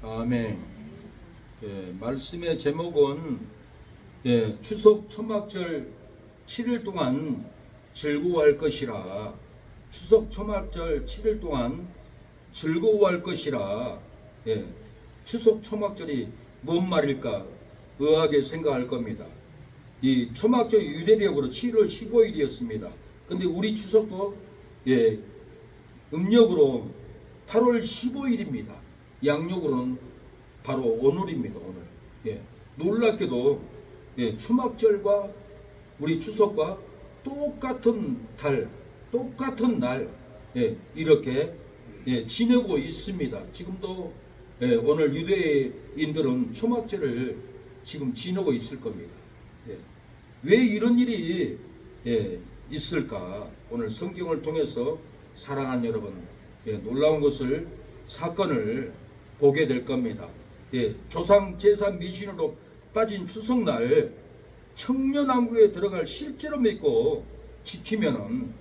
아멘. 말씀의 제목은 추석 초막절 7일 동안 즐거워할 것이라. 추석 초막절 7일 동안 즐거워할 것이라. 추석 초막절이 뭔 말일까 의아하게 생각할 겁니다. 이 초막절이 유대력으로 7월 15일이었습니다. 근데 우리 추석도 음력으로 8월 15일입니다. 양력으로는 바로 오늘입니다. 오늘. 놀랍게도 초막절과 우리 추석과 똑같은 달, 똑같은 날 이렇게 지내고 있습니다. 지금도 오늘 유대인들은 초막절을 지금 지내고 있을 겁니다. 왜 이런 일이 있을까? 오늘 성경을 통해서 사랑하는 여러분, 놀라운 것을 사건을 보게 될 겁니다. 조상 제사 미신으로 빠진 추석날 청년왕국에 들어갈 실제로 믿고 지키면은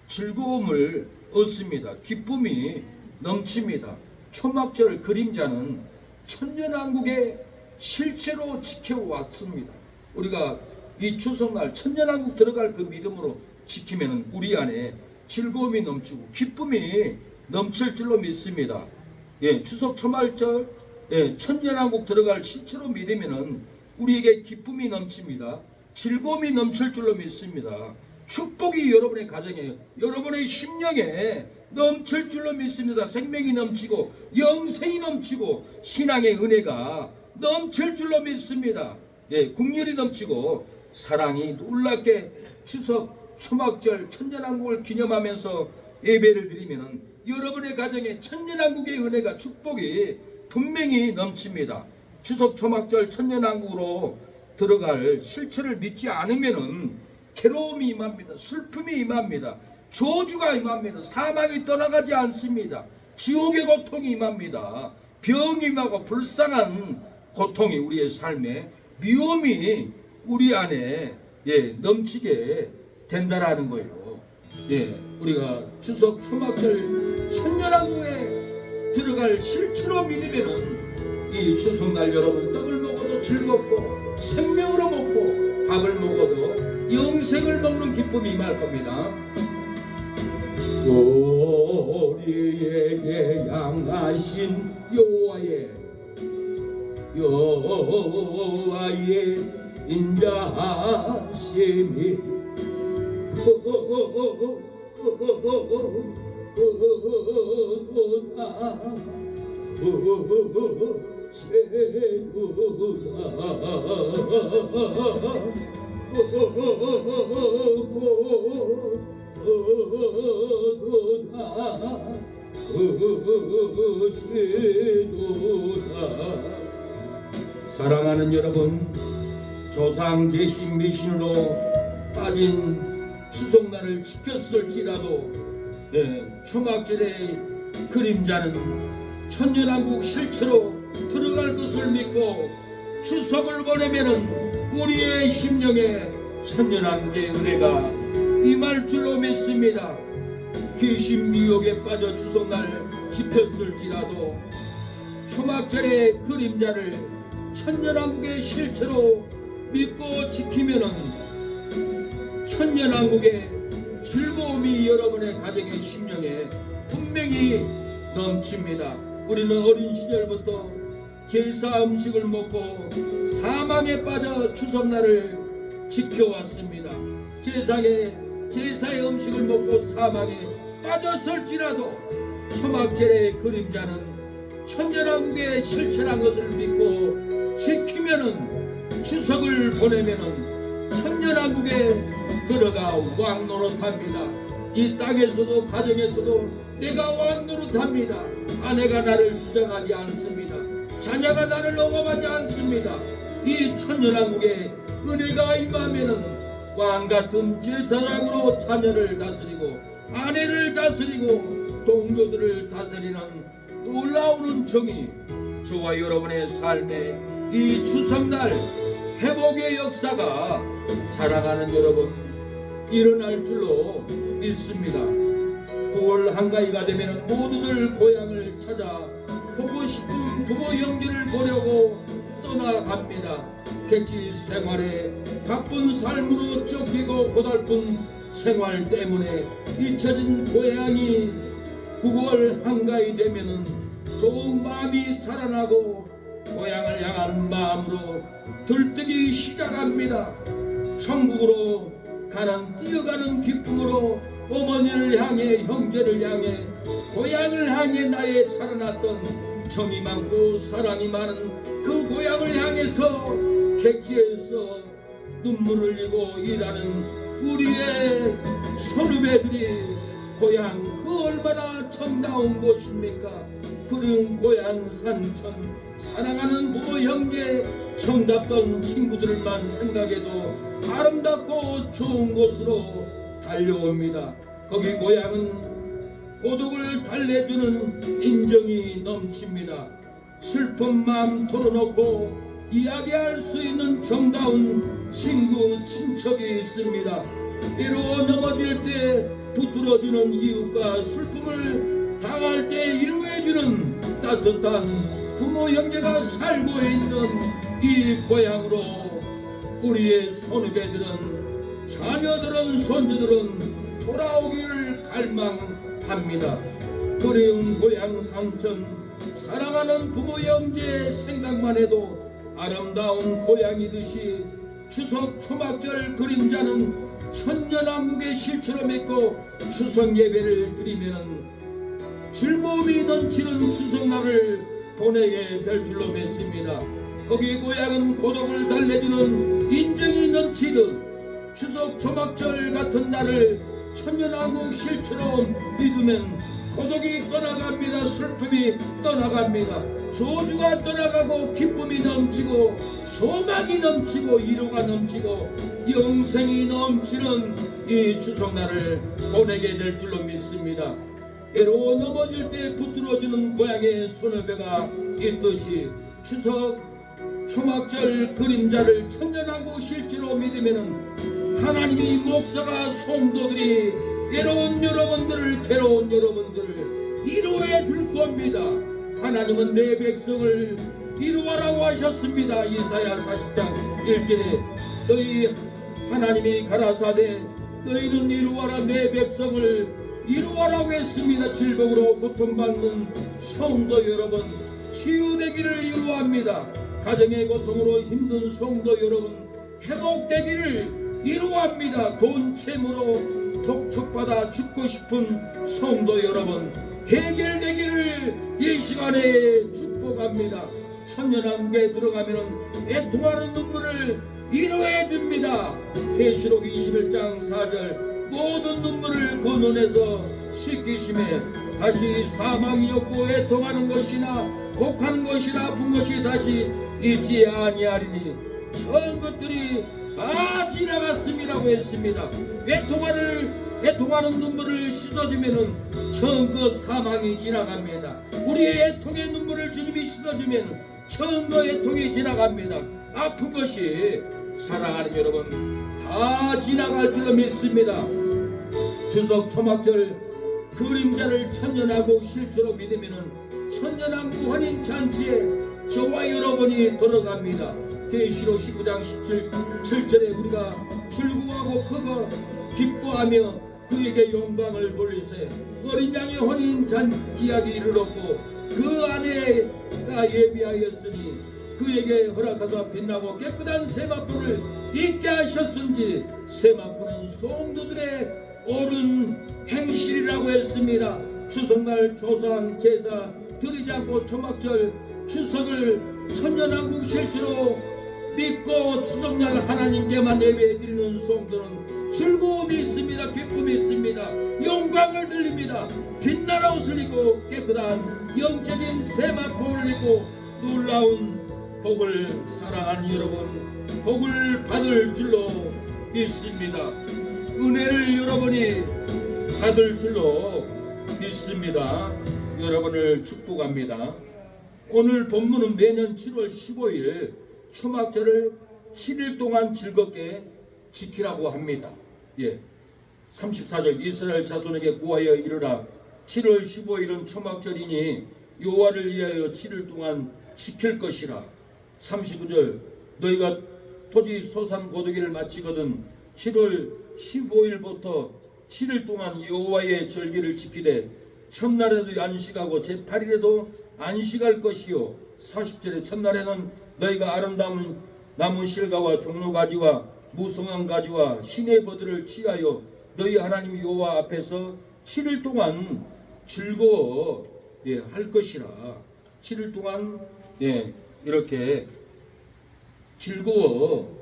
즐거움을 얻습니다. 기쁨이 넘칩니다. 초막절 그림자는 천년왕국에 실제로 지켜왔습니다. 우리가 이 추석날 천년왕국 들어갈 그 믿음으로 지키면은 우리 안에 즐거움이 넘치고 기쁨이 넘칠 줄로 믿습니다. 추석 초막절 천년왕국 들어갈 실체로 믿으면은 우리에게 기쁨이 넘칩니다. 즐거움이 넘칠 줄로 믿습니다. 축복이 여러분의 가정에, 여러분의 심령에 넘칠 줄로 믿습니다. 생명이 넘치고 영생이 넘치고 신앙의 은혜가 넘칠 줄로 믿습니다. 국률이 넘치고 사랑이 놀랍게 추석 초막절 천년왕국을 기념하면서 예배를 드리면은 여러분의 가정에 천년왕국의 은혜가 축복이 분명히 넘칩니다. 추석 초막절 천년왕국으로 들어갈 실체를 믿지 않으면은 괴로움이 임합니다. 슬픔이 임합니다. 저주가 임합니다. 사망이 떠나가지 않습니다. 지옥의 고통이 임합니다. 병이 임하고 불쌍한 고통이 우리의 삶에 미움이 우리 안에 넘치게 된다라는 거예요. 우리가 추석 초막절 천년왕국에 들어갈 실체로 믿으면은 이 추석날 여러분 떡을 먹어도 즐겁고 생명으로 먹고 밥을 먹어도 영생을 먹는 기쁨이 임할 겁니다. 우리에게 양하신 여호와의 인자하심이 사랑하는 여러분, 조상 제신 미신으로 빠진 추석날을 지켰을지라도 초막절의 그림자는 천년왕국 실체로 들어갈 것을 믿고 추석을 보내면은 우리의 심령에 천년왕국의 은혜가 임할 줄로 믿습니다. 귀신 미혹에 빠져 추석날 지켰을지라도 초막절의 그림자를 천년왕국의 실체로 믿고 지키면은 천년왕국의 즐거움이 여러분의 가정의 심령에 분명히 넘칩니다. 우리는 어린 시절부터 제사 음식을 먹고 사망에 빠져 추석날을 지켜왔습니다. 제사의 음식을 먹고 사망에 빠졌을지라도 초막절의 그림자는 천년왕국의 실체란 것을 믿고 지키면은 추석을 보내면은 천년왕국에 들어가 왕노릇합니다. 이 땅에서도 가정에서도 내가 왕노릇합니다. 아내가 나를 주장하지 않습니다. 자녀가 나를 억압하지 않습니다. 이 천년왕국에 은혜가 임하면은 왕같은 제사장으로 자녀를 다스리고 아내를 다스리고 동료들을 다스리는 놀라운 은총이 저와 여러분의 삶에 이 추석날 회복의 역사가 사랑하는 여러분 일어날 줄로 믿습니다. 9월 한가위가 되면 모두들 고향을 찾아 보고 싶은 부모 형제를 보려고 떠나갑니다. 객지 생활에 바쁜 삶으로 쫓기고 고달픈 생활 때문에 잊혀진 고향이 9월 한가위 되면은 더욱 마음이 살아나고 고향을 향한 마음으로 들뜨기 시작합니다. 천국으로 가는 뛰어가는 기쁨으로 어머니를 향해 형제를 향해 고향을 향해 나의 살아났던 정이 많고 사랑이 많은 그 고향을 향해서 객지에서 눈물을 흘리고 일하는 우리의 선후배들이 고향 그 얼마나 정다운 곳입니까? 그리운 고향 산천 사랑하는 부모 형제 정답던 친구들만 생각해도 아름답고 좋은 곳으로 달려옵니다. 거기 고향은 고독을 달래주는 인정이 넘칩니다. 슬픈 마음 털어놓고 이야기할 수 있는 정다운 친구 친척이 있습니다. 때로 넘어질 때 붙들어주는 이웃과 슬픔을 당할 때 위로해주는 따뜻한 부모 형제가 살고 있는 이 고향으로 우리의 선후배들은 자녀들은 손주들은 돌아오기를 갈망합니다. 그리운 고향 산천 사랑하는 부모 형제 생각만 해도 아름다운 고향이듯이 추석 초막절 그림자는 천년왕국의 실체로 믿고 추석 예배를 드리면 즐거움이 넘치는 추석날을 보내게 될 줄로 믿습니다. 거기 고향은 고독을 달래주는 인정이 넘치듯 추석 초막절 같은 날을 천년왕국 실체로 믿으면 고독이 떠나갑니다. 슬픔이 떠나갑니다. 조주가 떠나가고 기쁨이 넘치고 소망이 넘치고 위로가 넘치고 영생이 넘치는 이 추석날을 보내게 될 줄로 믿습니다. 때로 넘어질 때 붙들어주는 고향의 선후배가 있듯이 추석 초막절 그림자를 천년왕국 실제로 믿으면 하나님이 목사가 성도들이 괴로운 여러분들을 괴로운 여러분들을 위로해 줄 겁니다. 하나님은 내 백성을 위로하라고 하셨습니다. 이사야 40장 1절에 너희 하나님이 가라사대 너희는 위로하라 내 백성을 위로하라고 했습니다. 질병으로 고통받는 성도 여러분 치유되기를 위로합니다. 가정의 고통으로 힘든 성도 여러분 회복되기를 위로합니다. 돈 채무로 독촉받아 죽고 싶은 성도 여러분 해결되기를 이 시간에 축복합니다. 천년왕국에 들어가면 애통하는 눈물을 위로해 줍니다. 계시록 21장 4절 모든 눈물을 그 눈에서 씻기심에 다시 사망이 없고 애통하는 것이나 곡하는 것이나 아픈 것이 다시 있지 아니하리니 처음 것들이 다 지나갔음이라고 했습니다. 애통하는 눈물을 씻어주면은 처음껏 사망이 지나갑니다. 우리의 애통의 눈물을 주님이 씻어주면 처음껏 애통이 지나갑니다. 아픈 것이 사랑하는 여러분 다 지나갈 줄로 믿습니다. 추석 초막절 그림자를 천년왕국 실체로 믿으면은 천년왕국 혼인잔치에 저와 여러분이 들어갑니다. 계시록 19장 17절에 우리가 즐거워하고 크고 기뻐하며 그에게 영광을 돌리세 어린 양의 혼인잔치하기 이르렀고 그 아내가 예비하였으니 그에게 허락하사 빛나고 깨끗한 세마포를 입게 하셨은지 세마포는 성도들의 옳은 행실이라고 했습니다. 추석날 조상 제사 드리지 않고 초막절 추석을 천년왕국 실체로 믿고 추석날 하나님께만 예배드리는 성도는 즐거움이 있습니다. 기쁨이 있습니다. 영광을 들립니다. 빛나는 옷을 입고 깨끗한 영적인 세마포를 입고 놀라운 복을 사랑하는 여러분 복을 받을 줄로 믿습니다. 은혜를 여러분이 받을 줄로 믿습니다. 여러분을 축복합니다. 오늘 본문은 매년 7월 15일 초막절을 7일 동안 즐겁게 지키라고 합니다. 34절 이스라엘 자손에게 구하여 이르라 7월 15일은 초막절이니 여호와를 위하여 7일 동안 지킬 것이라. 39절 너희가 토지 소산 거두기를 마치거든 7월 15일부터 7일 동안 여호와의 절기를 지키되 첫날에도 안식하고 제8일에도 안식할 것이요. 40절에 첫날에는 너희가 아름다운 나무 실과와 종로가지와 무성한 가지와 시내 버들을 취하여 너희 하나님 여호와 앞에서 7일 동안 즐거워 할 것이라. 7일 동안 이렇게 즐거워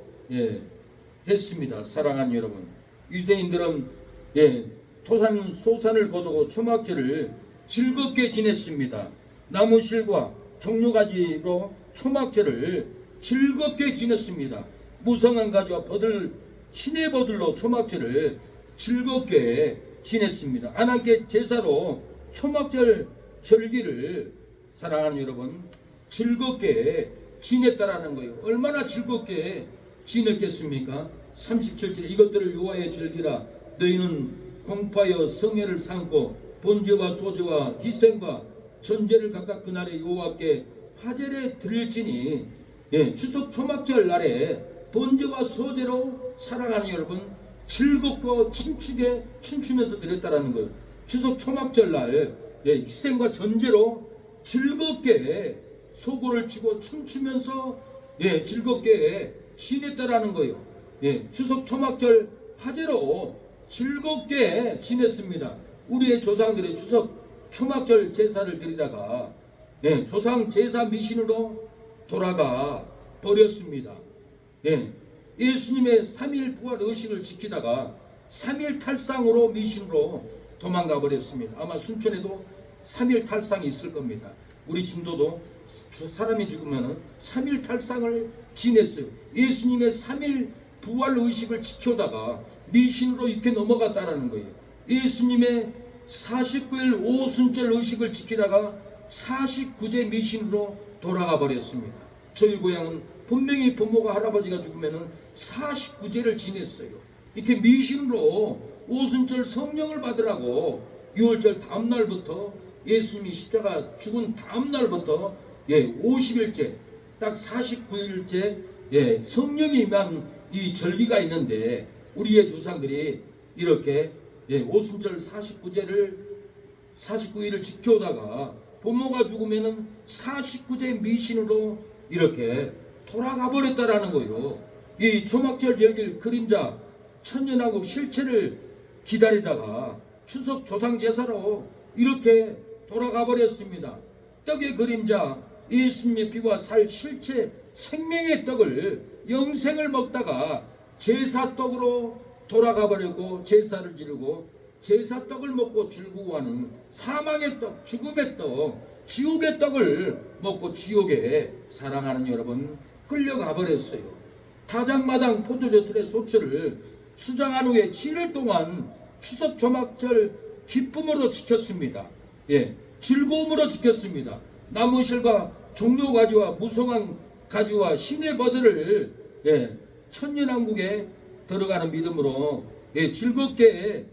했습니다. 사랑하는 여러분, 유대인들은 소산을 거두고 초막절을 즐겁게 지냈습니다. 나무실과 종류가지로 초막절을 즐겁게 지냈습니다. 무성한 가지와 시내 버들로 초막절을 즐겁게 지냈습니다. 하나님께 제사로 초막절 절기를 사랑하는 여러분 즐겁게 지냈다라는 거예요. 얼마나 즐겁게 지냈겠습니까? 37절 이것들을 여호와의 절기라. 너희는 공파여 성회를 삼고 번제와 소제와 희생과 전제를 각각 그날에 여호와께 화제를 드릴지니. 추석 초막절 날에 번제와 소제로 사랑하는 여러분 즐겁고 춤추면서 드렸다라는 거예요. 추석 초막절 날 희생과 전제로 즐겁게 소고를 치고 춤추면서 즐겁게 지냈다라는 거예요. 추석 초막절 화제로 즐겁게 지냈습니다. 우리의 조상들의 추석 초막절 제사를 드리다가 조상 제사 미신으로 돌아가 버렸습니다. 예수님의 3일 부활 의식을 지키다가 3일 탈상으로 미신으로 도망가 버렸습니다. 아마 순천에도 3일 탈상이 있을 겁니다. 우리 진도도 사람이 죽으면 3일 탈상을 지냈어요. 예수님의 3일 부활 의식을 지켜다가 미신으로 이렇게 넘어갔다라는 거예요. 예수님의 49일 오순절 의식을 지키다가 49제 미신으로 돌아가 버렸습니다. 저희 고향은 분명히 부모가 할아버지가 죽으면 49제를 지냈어요. 이렇게 미신으로 오순절 성령을 받으라고 6월절 다음날부터 예수님이 십자가 죽은 다음날부터 50일째 딱 49일째 성령이 임한 이 절기가 있는데 우리의 조상들이 이렇게 오순절 49일을 지켜오다가 부모가 죽으면은 49제 미신으로 이렇게 돌아가 버렸다라는 거예요. 이 초막절 절기를 그림자 천년왕국 실체를 기다리다가 추석 조상 제사로 이렇게 돌아가 버렸습니다. 떡의 그림자 예수님의 피와 살 실체 생명의 떡을 영생을 먹다가 제사떡으로 돌아가 버렸고 제사를 지르고 제사떡을 먹고 즐거워하는 사망의 떡, 죽음의 떡, 지옥의 떡을 먹고 지옥에 사랑하는 여러분 끌려가 버렸어요. 타작마당 포도주 틀의 소출을 수장한 후에 7일 동안 추석 초막절 기쁨으로 지켰습니다. 즐거움으로 지켰습니다. 나무실과 종려가지와 무성한 가지와 시내 버들을 천년왕국에 들어가는 믿음으로 즐겁게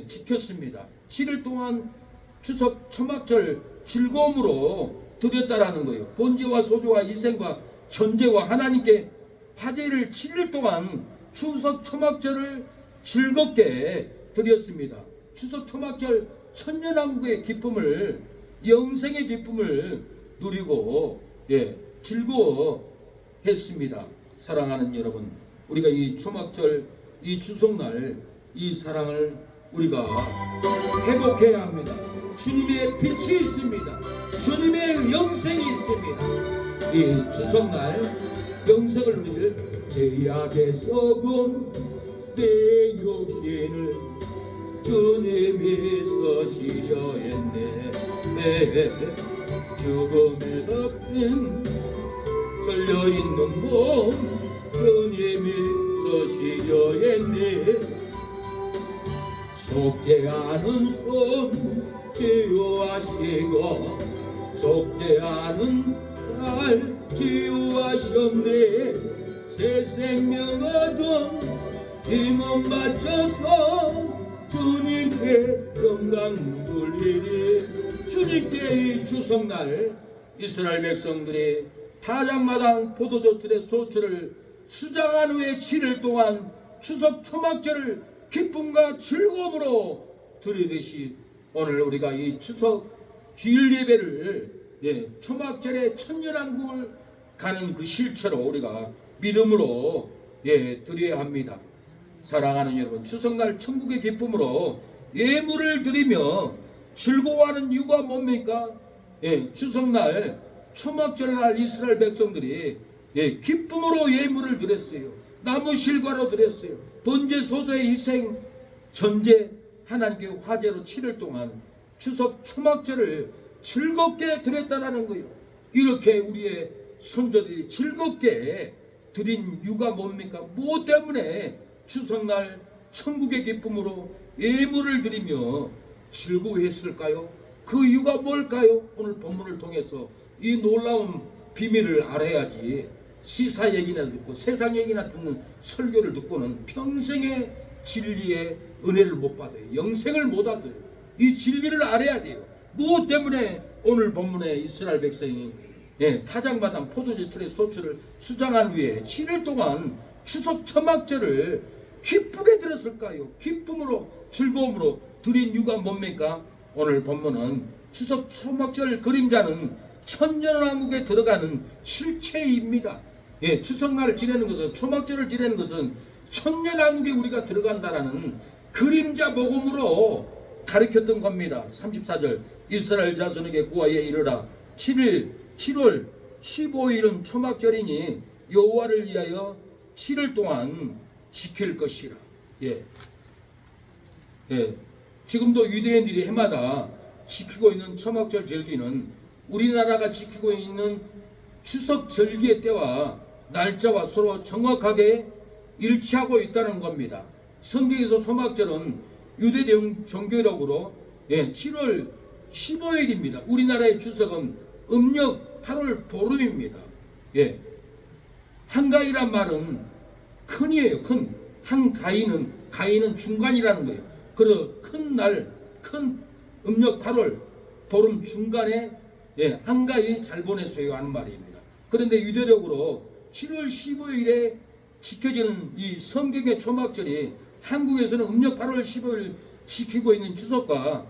지켰습니다. 7일 동안 추석 초막절 즐거움으로 드렸다라는 거예요. 번제와 소제와 희생과 전제와 하나님께 화제를 7일 동안 추석 초막절을 즐겁게 드렸습니다. 추석 초막절 천년왕국의 기쁨을 영생의 기쁨을 누리고 즐거워했습니다. 사랑하는 여러분, 우리가 이 초막절 이 추석날 이 사랑을 우리가 회복해야 합니다. 주님의 빛이 있습니다. 주님의 영생이 있습니다. 이 추석날 영생을 누릴 죄악의 썩은 내 육신을 주님이 서시려 했네. 죽음에 덮인 걸려있는 몸 주님이 서시려 했네. 속죄하는 손 치유하시고 속죄하는 날 치유하셨네. 새 생명 얻은 이 몸 바쳐서 주님께 영광 돌리리. 주님께 이 추석날 이스라엘 백성들이 타작마당 포도주틀의 소출을 수장한 후에 7일 동안 추석 초막절을 기쁨과 즐거움으로 드리듯이 오늘 우리가 이 추석 주일 예배를 초막절의 천년왕국을 가는 그 실체로 우리가 믿음으로 드려야 합니다. 사랑하는 여러분, 추석날 천국의 기쁨으로 예물을 드리며 즐거워하는 이유가 뭡니까? 추석날 초막절날 이스라엘 백성들이 기쁨으로 예물을 드렸어요. 나무 실과로 드렸어요. 번제 소소의 희생 전제 하나님께 화제로 7일 동안 추석 초막절을 즐겁게 드렸다라는 거예요. 이렇게 우리의 선조들이 즐겁게 드린 이유가 뭡니까? 무엇 때문에 추석날 천국의 기쁨으로 예물을 드리며 즐거워했을까요? 그 이유가 뭘까요? 오늘 본문을 통해서 이 놀라운 비밀을 알아야지 시사 얘기나 듣고 세상 얘기나 듣는 설교를 듣고는 평생의 진리의 은혜를 못 받아요. 영생을 못 얻어요. 이 진리를 알아야 돼요. 무엇 때문에 오늘 본문에 이스라엘 백성이 타작마당 포도주 틀의 소출을 수장한 후에 7일 동안 추석 초막절을 기쁘게 드렸을까요? 기쁨으로 즐거움으로 드린 이유가 뭡니까? 오늘 본문은 추석 초막절 그림자는 천년왕국에 들어가는 실체입니다. 추석날을 지내는 것은, 초막절을 지내는 것은 천년왕국에 우리가 들어간다라는 그림자 복음으로 가르쳤던 겁니다. 34절 이스라엘 자손에게 구하여 이르라 7월 15일은 초막절이니 여호와를 위하여 7일 동안 지킬 것이라. 지금도 유대인들이 해마다 지키고 있는 초막절 절기는 우리나라가 지키고 있는 추석 절기의 때와 날짜와 서로 정확하게 일치하고 있다는 겁니다. 성경에서 초막절은 유대 종교력으로 7월 15일입니다. 우리나라의 추석은 음력 8월 보름입니다. 한가위란 말은 큰이에요. 큰. 가위는 중간이라는 거예요. 그래서 큰 날, 큰 음력 8월 보름 중간에 한가위 잘 보냈어요 하는 말입니다. 그런데 유대력으로 7월 15일에 지켜지는 이 성경의 초막절이 한국에서는 음력 8월 15일 지키고 있는 추석과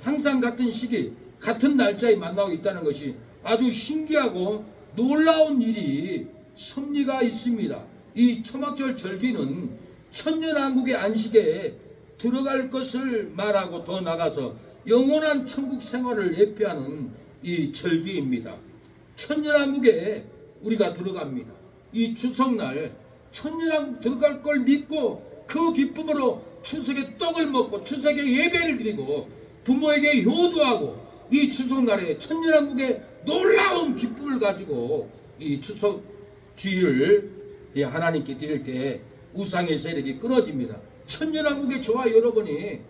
항상 같은 시기, 같은 날짜에 만나고 있다는 것이 아주 신기하고 놀라운 일이 섭리가 있습니다. 이 초막절 절기는 천년왕국의 안식에 들어갈 것을 말하고 더 나가서 영원한 천국 생활을 예표하는 이 절기입니다. 천년왕국에 우리가 들어갑니다. 이 추석날 천년왕국 들어갈 걸 믿고 그 기쁨으로 추석에 떡을 먹고 추석에 예배를 드리고 부모에게 효도하고 이 추석날에 천년왕국의 놀라운 기쁨을 가지고 이 추석 주일을 하나님께 드릴 때 우상의 세력이 끊어집니다. 천년왕국의 저와 여러분이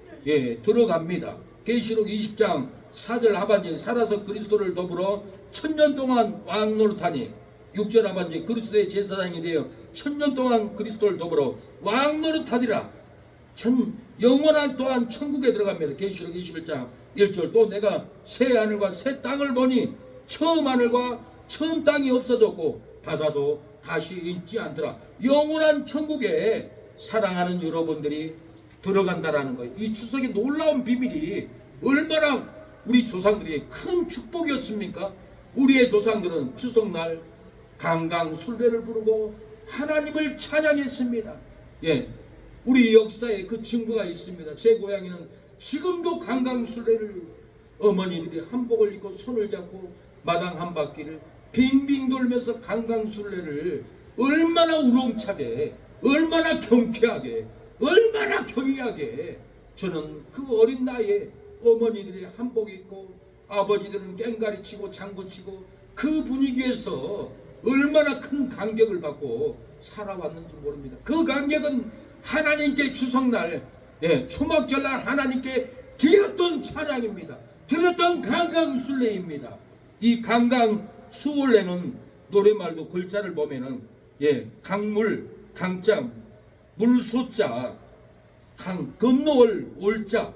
들어갑니다. 계시록 20장 4절 하반절에 살아서 그리스도를 더불어 천년 동안 왕 노릇하니 6절 하반절에 그리스도의 제사장이 되어 천년 동안 그리스도를 더불어 왕 노릇하리라. 영원한 또한 천국에 들어갑니다. 계시록 21장 1절 또 내가 새 하늘과 새 땅을 보니 처음 하늘과 처음 땅이 없어졌고 바다도 다시 있지 않더라. 영원한 천국에 사랑하는 여러분들이 들어간다라는 거예요. 이 추석의 놀라운 비밀이 얼마나 우리 조상들에게 큰 축복이었습니까? 우리의 조상들은 추석날 강강술배를 부르고 하나님을 찬양했습니다. 우리 역사에 그 증거가 있습니다. 제 고향에는 지금도 강강술배를 어머니들이 한복을 입고 손을 잡고 마당 한 바퀴를 빙빙 돌면서 강강술래를 얼마나 우렁차게, 얼마나 경쾌하게, 얼마나 경이하게 저는 그 어린 나이에 어머니들이 한복 입고 아버지들은 깽가리 치고 장구 치고 그 분위기에서 얼마나 큰 감격을 받고 살아왔는지 모릅니다. 그 감격은 하나님께 추석날 초막절날 하나님께 드렸던 찬양입니다. 드렸던 강강술래입니다. 이 강강수월래는 노래말도 글자를 보면은 강물, 강자, 물소자, 강, 건너올 올자,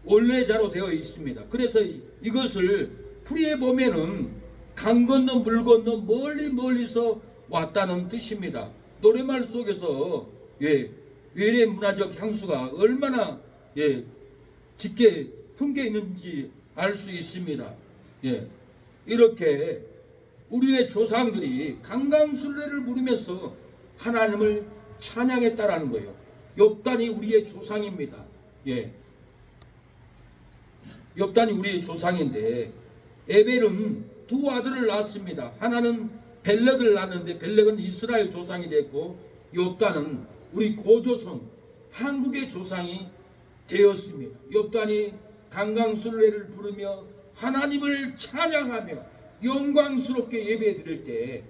올레자로 되어 있습니다. 그래서 이것을 풀이해 보면은 강 건너 물 건너 멀리서 왔다는 뜻입니다. 노래말 속에서 외래 문화적 향수가 얼마나 짙게 품겨 있는지 알 수 있습니다. 이렇게 우리의 조상들이 강강술래를 부르면서 하나님을 찬양했다라는 거예요. 욥단이 우리의 조상입니다. 욥단이 우리의 조상인데 에벨은 두 아들을 낳았습니다. 하나는 벨렉을 낳았는데 벨렉은 이스라엘 조상이 됐고 욥단은 우리 고조선 한국의 조상이 되었습니다. 욥단이 강강술래를 부르며 하나님을 찬양하며 영광스럽게 예배 드릴 때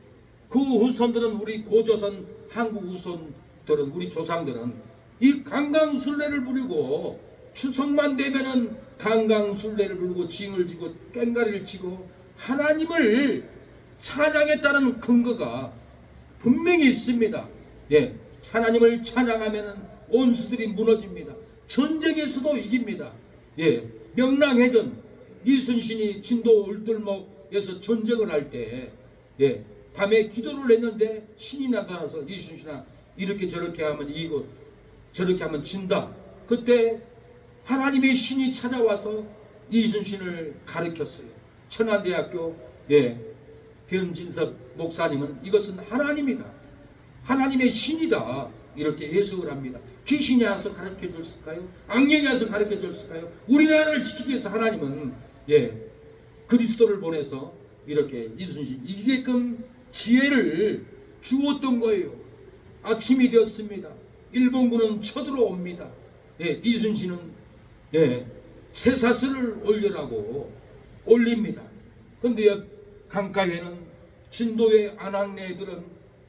그 후손들은 우리 고조선 한국 후손들은 우리 조상들은 이 강강술래를 부르고 추석만 되면은 강강술래를 부르고 징을 지고 꽹가리를 치고 하나님을 찬양했다는 근거가 분명히 있습니다. 하나님을 찬양하면은 원수들이 무너집니다. 전쟁에서도 이깁니다. 명랑해전 이순신이 진도 울들목에서 전쟁을 할 때 밤에 기도를 했는데 신이 나타나서 이순신아 이렇게 저렇게 하면 이기고 저렇게 하면 진다. 그때 하나님의 신이 찾아와서 이순신을 가르쳤어요. 천안대학교 변진섭 목사님은 이것은 하나님이다. 하나님의 신이다. 이렇게 해석을 합니다. 귀신이 와서 가르쳐 줬을까요? 악령이 와서 가르쳐 줬을까요? 우리나라를 지키기 위해서 하나님은 그리스도를 보내서 이렇게 이순신 이기게끔 지혜를 주었던 거예요. 아침이 되었습니다. 일본군은 쳐들어옵니다. 이순신은 쇠사슬을 올리라고 올립니다. 그런데 강가에는 진도의 아낙네들은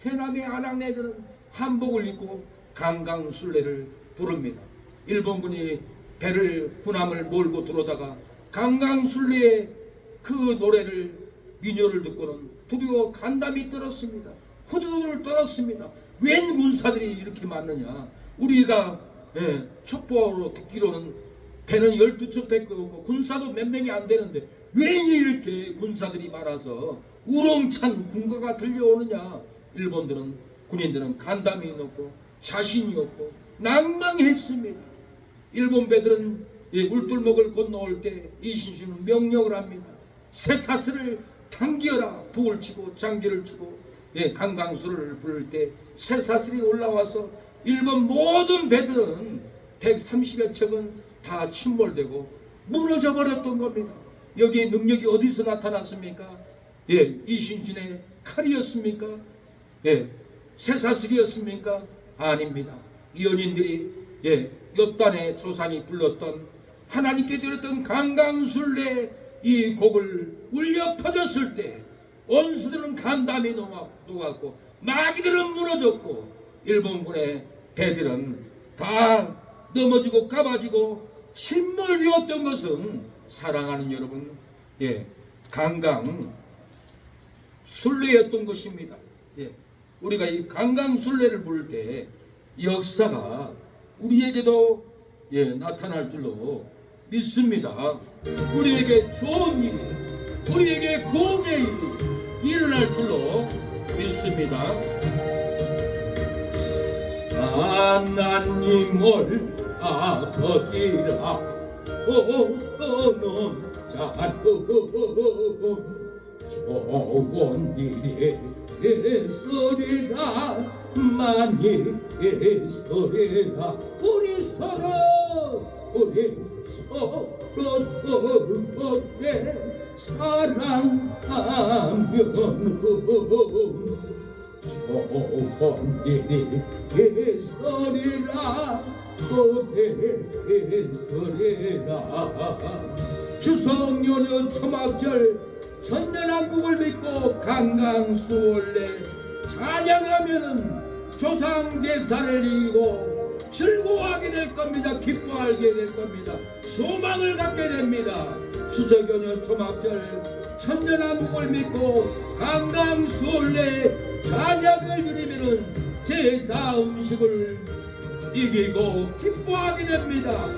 해남의 아낙네들은 한복을 입고 강강술래를 부릅니다. 일본군이 군함을 몰고 들어오다가 강강술래의 그 노래를 민요를 듣고는 두려워 간담이 떨었습니다. 후두둑을 떨었습니다. 웬 군사들이 이렇게 많느냐. 우리가 첩보로 듣기로는 배는 12척밖에 없고 군사도 몇 명이 안 되는데 왜 이렇게 군사들이 많아서 우렁찬 군가가 들려오느냐. 일본들은 군인들은 간담이 없고 자신이 없고 낭망했습니다. 일본 배들은 울들목을 건너올 때 이순신은 명령을 합니다. 쇠사슬을 당기어라. 북을 치고 장기를 치고 강강술을 부를 때 쇠사슬이 올라와서 일본 모든 배들은 130여 척은 다 침몰되고 무너져 버렸던 겁니다. 여기에 능력이 어디서 나타났습니까? 이순신의 칼이었습니까? 쇠사슬이었습니까? 아닙니다. 연인들이 욥단의 조상이 불렀던 하나님께 드렸던 강강술래 이 곡을 울려 퍼졌을 때 원수들은 간담이 녹았고 마귀들은 무너졌고 일본군의 배들은 다 넘어지고 까봐지고 침몰되었던 것은 사랑하는 여러분 강강술래였던 것입니다. 우리가 이 강강술래를 부를 때 역사가 우리에게도 나타날 줄로 믿습니다. 우리에게 좋은 일이 우리에게 공의 일이 일어날 줄로 믿습니다. 하나님을 아버지라 오는 자는 좋은 일이 있으리라 많이 있으리라 우리 서로 어떻게 사랑하면 좋은 일이 있으리라 있으리라. 추석 연휴 초막절 천년왕국을 믿고 강강술래 찬양하면은 조상 제사를 이기고 즐거워하게 될 겁니다. 기뻐하게 될 겁니다. 소망을 갖게 됩니다. 추석 연휴 초막절 천년왕국을 믿고 강강술래 찬양을 드리면은 제사 음식을 이기고 기뻐하게 됩니다.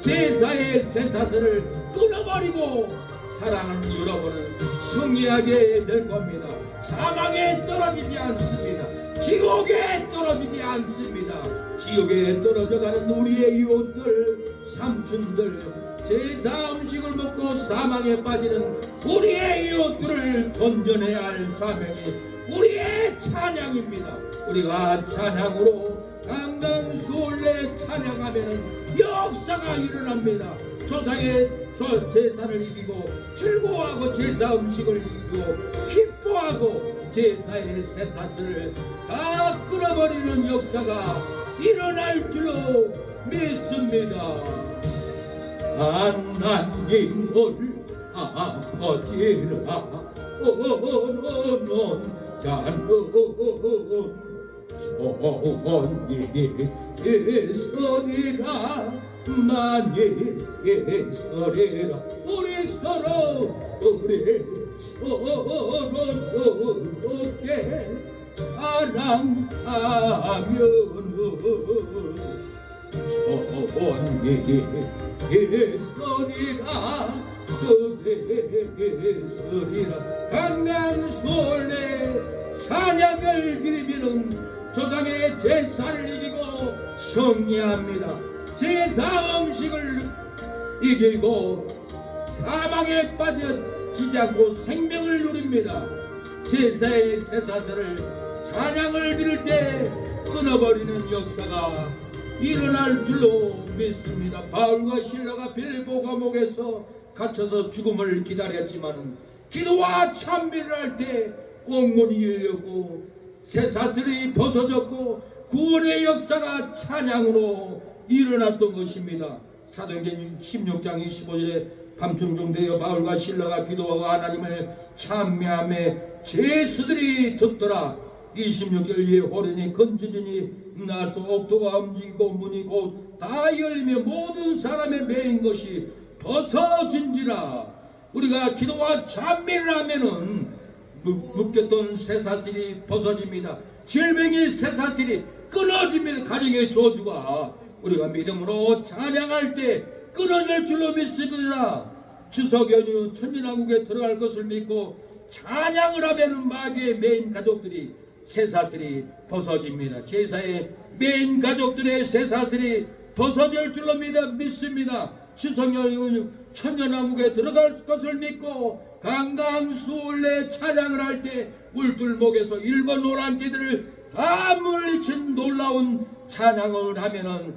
제사의 쇠사슬을 끊어버리고 사랑하는 여러분은 승리하게 될 겁니다. 사망에 떨어지지 않습니다. 지옥에 떨어지지 않습니다. 지옥에 떨어져가는 우리의 이웃들, 삼촌들, 제사 음식을 먹고 사망에 빠지는 우리의 이웃들을 건져내야 할 사명이 우리의 찬양입니다. 우리가 찬양으로 강강수월래 찬양하면 역사가 일어납니다. 조상의 제사를 이기고 즐거워하고 제사 음식을 이기고 기뻐하고 제사의 쇠사슬을 다 끊어버리는 역사가 일어날 줄로 믿습니다. 하나님을 아버지라 오는 자는 좋은 일이 있으리라 많이 있으리라. 우리 서로 어떻게 사랑하면 좋은 일이 있으리라. 그게 있으리라. 강강수월래 찬양을 드리면은 조상의 제사를 이기고 승리합니다. 제사 음식을 이기고 사망에 빠지지 않고 생명을 누립니다. 제사의 쇠사슬을 찬양을 드릴 때 끊어버리는 역사가 일어날 줄로 믿습니다. 바울과 실라가 빌보 감옥에서 갇혀서 죽음을 기다렸지만 기도와 찬미를 할 때 옥문이 열렸고 쇠사슬이 벗어졌고 구원의 역사가 찬양으로 일어났던 것입니다. 사도행전 16장 25절에 밤중중 되어 바울과 실라가 기도하고 하나님을 찬미하며 죄수들이 듣더라. 26절 이에 호련히 건져지니 나서 옥토가 움직이고 문이 곧 다 열리며 모든 사람의 매인 것이 벗어진지라. 우리가 기도와 찬미를 하면은 묶였던 쇠사슬이 벗어집니다. 질병의 쇠사슬이 끊어집니다. 가정의 저주가 우리가 믿음으로 찬양할 때 끊어질 줄로 믿습니다. 추석 연휴 천년왕국에 들어갈 것을 믿고 찬양을 하면 마귀의 메인 가족들이 쇠사슬이 벗어집니다. 제사의 메인 가족들의 쇠사슬이 벗어질 줄로 믿습니다. 추석 연휴 천년왕국에 들어갈 것을 믿고 강강수월래 찬양을 할 때 울들목에서 일본 노란띠들을 다 물리친 놀라운 찬양을 하면은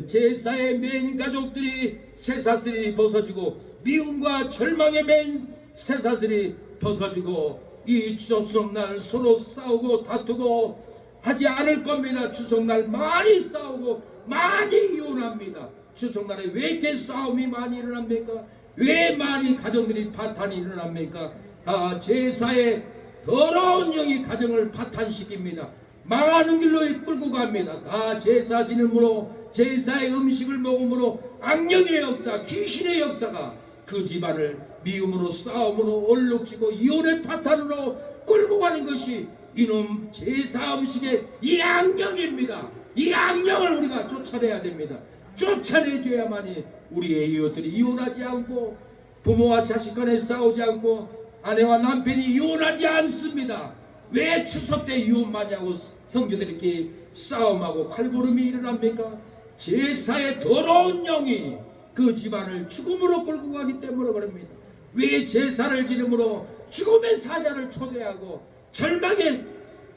제사의 메인 가족들이 쇠사슬이 벗어지고 미움과 절망의 메인 쇠사슬이 벗어지고 이 추석날 서로 싸우고 다투고 하지 않을 겁니다. 추석날 많이 싸우고 많이 이혼합니다. 추석날에 왜 이렇게 싸움이 많이 일어납니까? 왜 많이 가정들이 파탄이 일어납니까? 다 제사의 더러운 영이 가정을 파탄시킵니다. 망하는 길로 끌고 갑니다. 다 제사 지름으로 제사의 음식을 먹음으로 악령의 역사, 귀신의 역사가 그 집안을 미움으로 싸움으로 얼룩지고 이혼의 파탄으로 끌고 가는 것이 이놈 제사 음식의 이 악령입니다. 이 악령을 우리가 쫓아내야 됩니다. 쫓아내줘야만이 우리의 이웃들이 이혼하지 않고 부모와 자식 간에 싸우지 않고 아내와 남편이 이혼하지 않습니다. 왜 추석 때 이혼만 하고 형제들끼리 싸움하고 칼부름이 일어납니까? 제사의 더러운 영이 그 집안을 죽음으로 끌고 가기 때문에 그럽니다. 왜 제사를 지름으로 죽음의 사자를 초대하고 절망의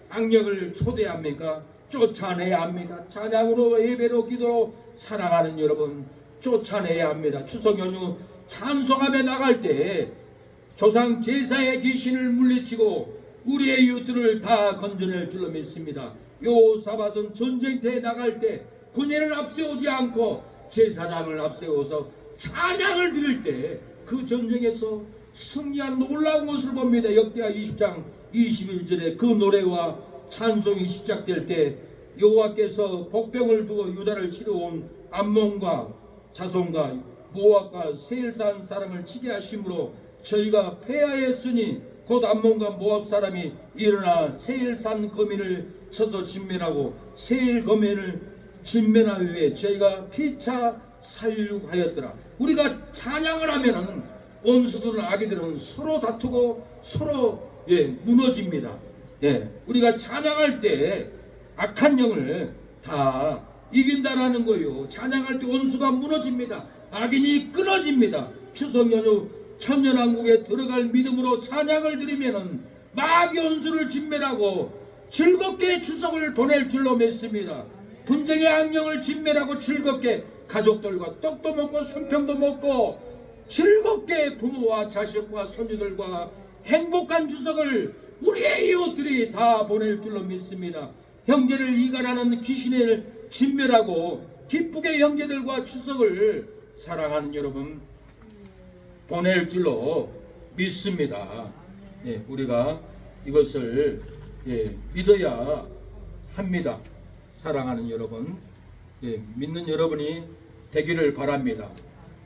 악령을 초대합니까? 쫓아내야 합니다. 찬양으로 예배로 기도로 살아가는 여러분 쫓아내야 합니다. 추석 연휴 찬송하며 나갈 때 조상 제사의 귀신을 물리치고 우리의 이웃들을 다 건져낼 줄로 믿습니다. 요사밧은 전쟁터에 나갈 때 군인을 앞세우지 않고 제사장을 앞세워서 찬양을 드릴 때 그 전쟁에서 승리한 놀라운 것을 봅니다. 역대하 20장 21절에 그 노래와 찬송이 시작될 때 여호와께서 복병을 두고 유다를 치러 온 암몬과 자손과 모압과 세일산 사람을 치게 하심으로 저희가 패하였으니 곧 암몬과 모압 사람이 일어나 세일산 거민을 쳐서 진멸하고 세일 거민을 진멸한 후에 저희가 피차 살육하였더라. 우리가 찬양을 하면은 원수들은 아기들은 서로 다투고 서로 무너집니다. 우리가 찬양할 때 악한 영을 다 이긴다라는 거요. 찬양할 때 원수가 무너집니다. 악인이 끊어집니다. 추석 연휴 천년왕국에 들어갈 믿음으로 찬양을 드리면은 마귀 원수를 진멸하고 즐겁게 추석을 보낼 줄로 믿습니다. 분쟁의 악령을 진멸하고 즐겁게 가족들과 떡도 먹고 손평도 먹고 즐겁게 부모와 자식과 손주들과 행복한 추석을 우리의 이웃들이 다 보낼 줄로 믿습니다. 형제를 이간하는 귀신을 진멸하고 기쁘게 형제들과 추석을 사랑하는 여러분 보낼 줄로 믿습니다. 우리가 이것을 믿어야 합니다. 사랑하는 여러분, 믿는 여러분이 되기를 바랍니다.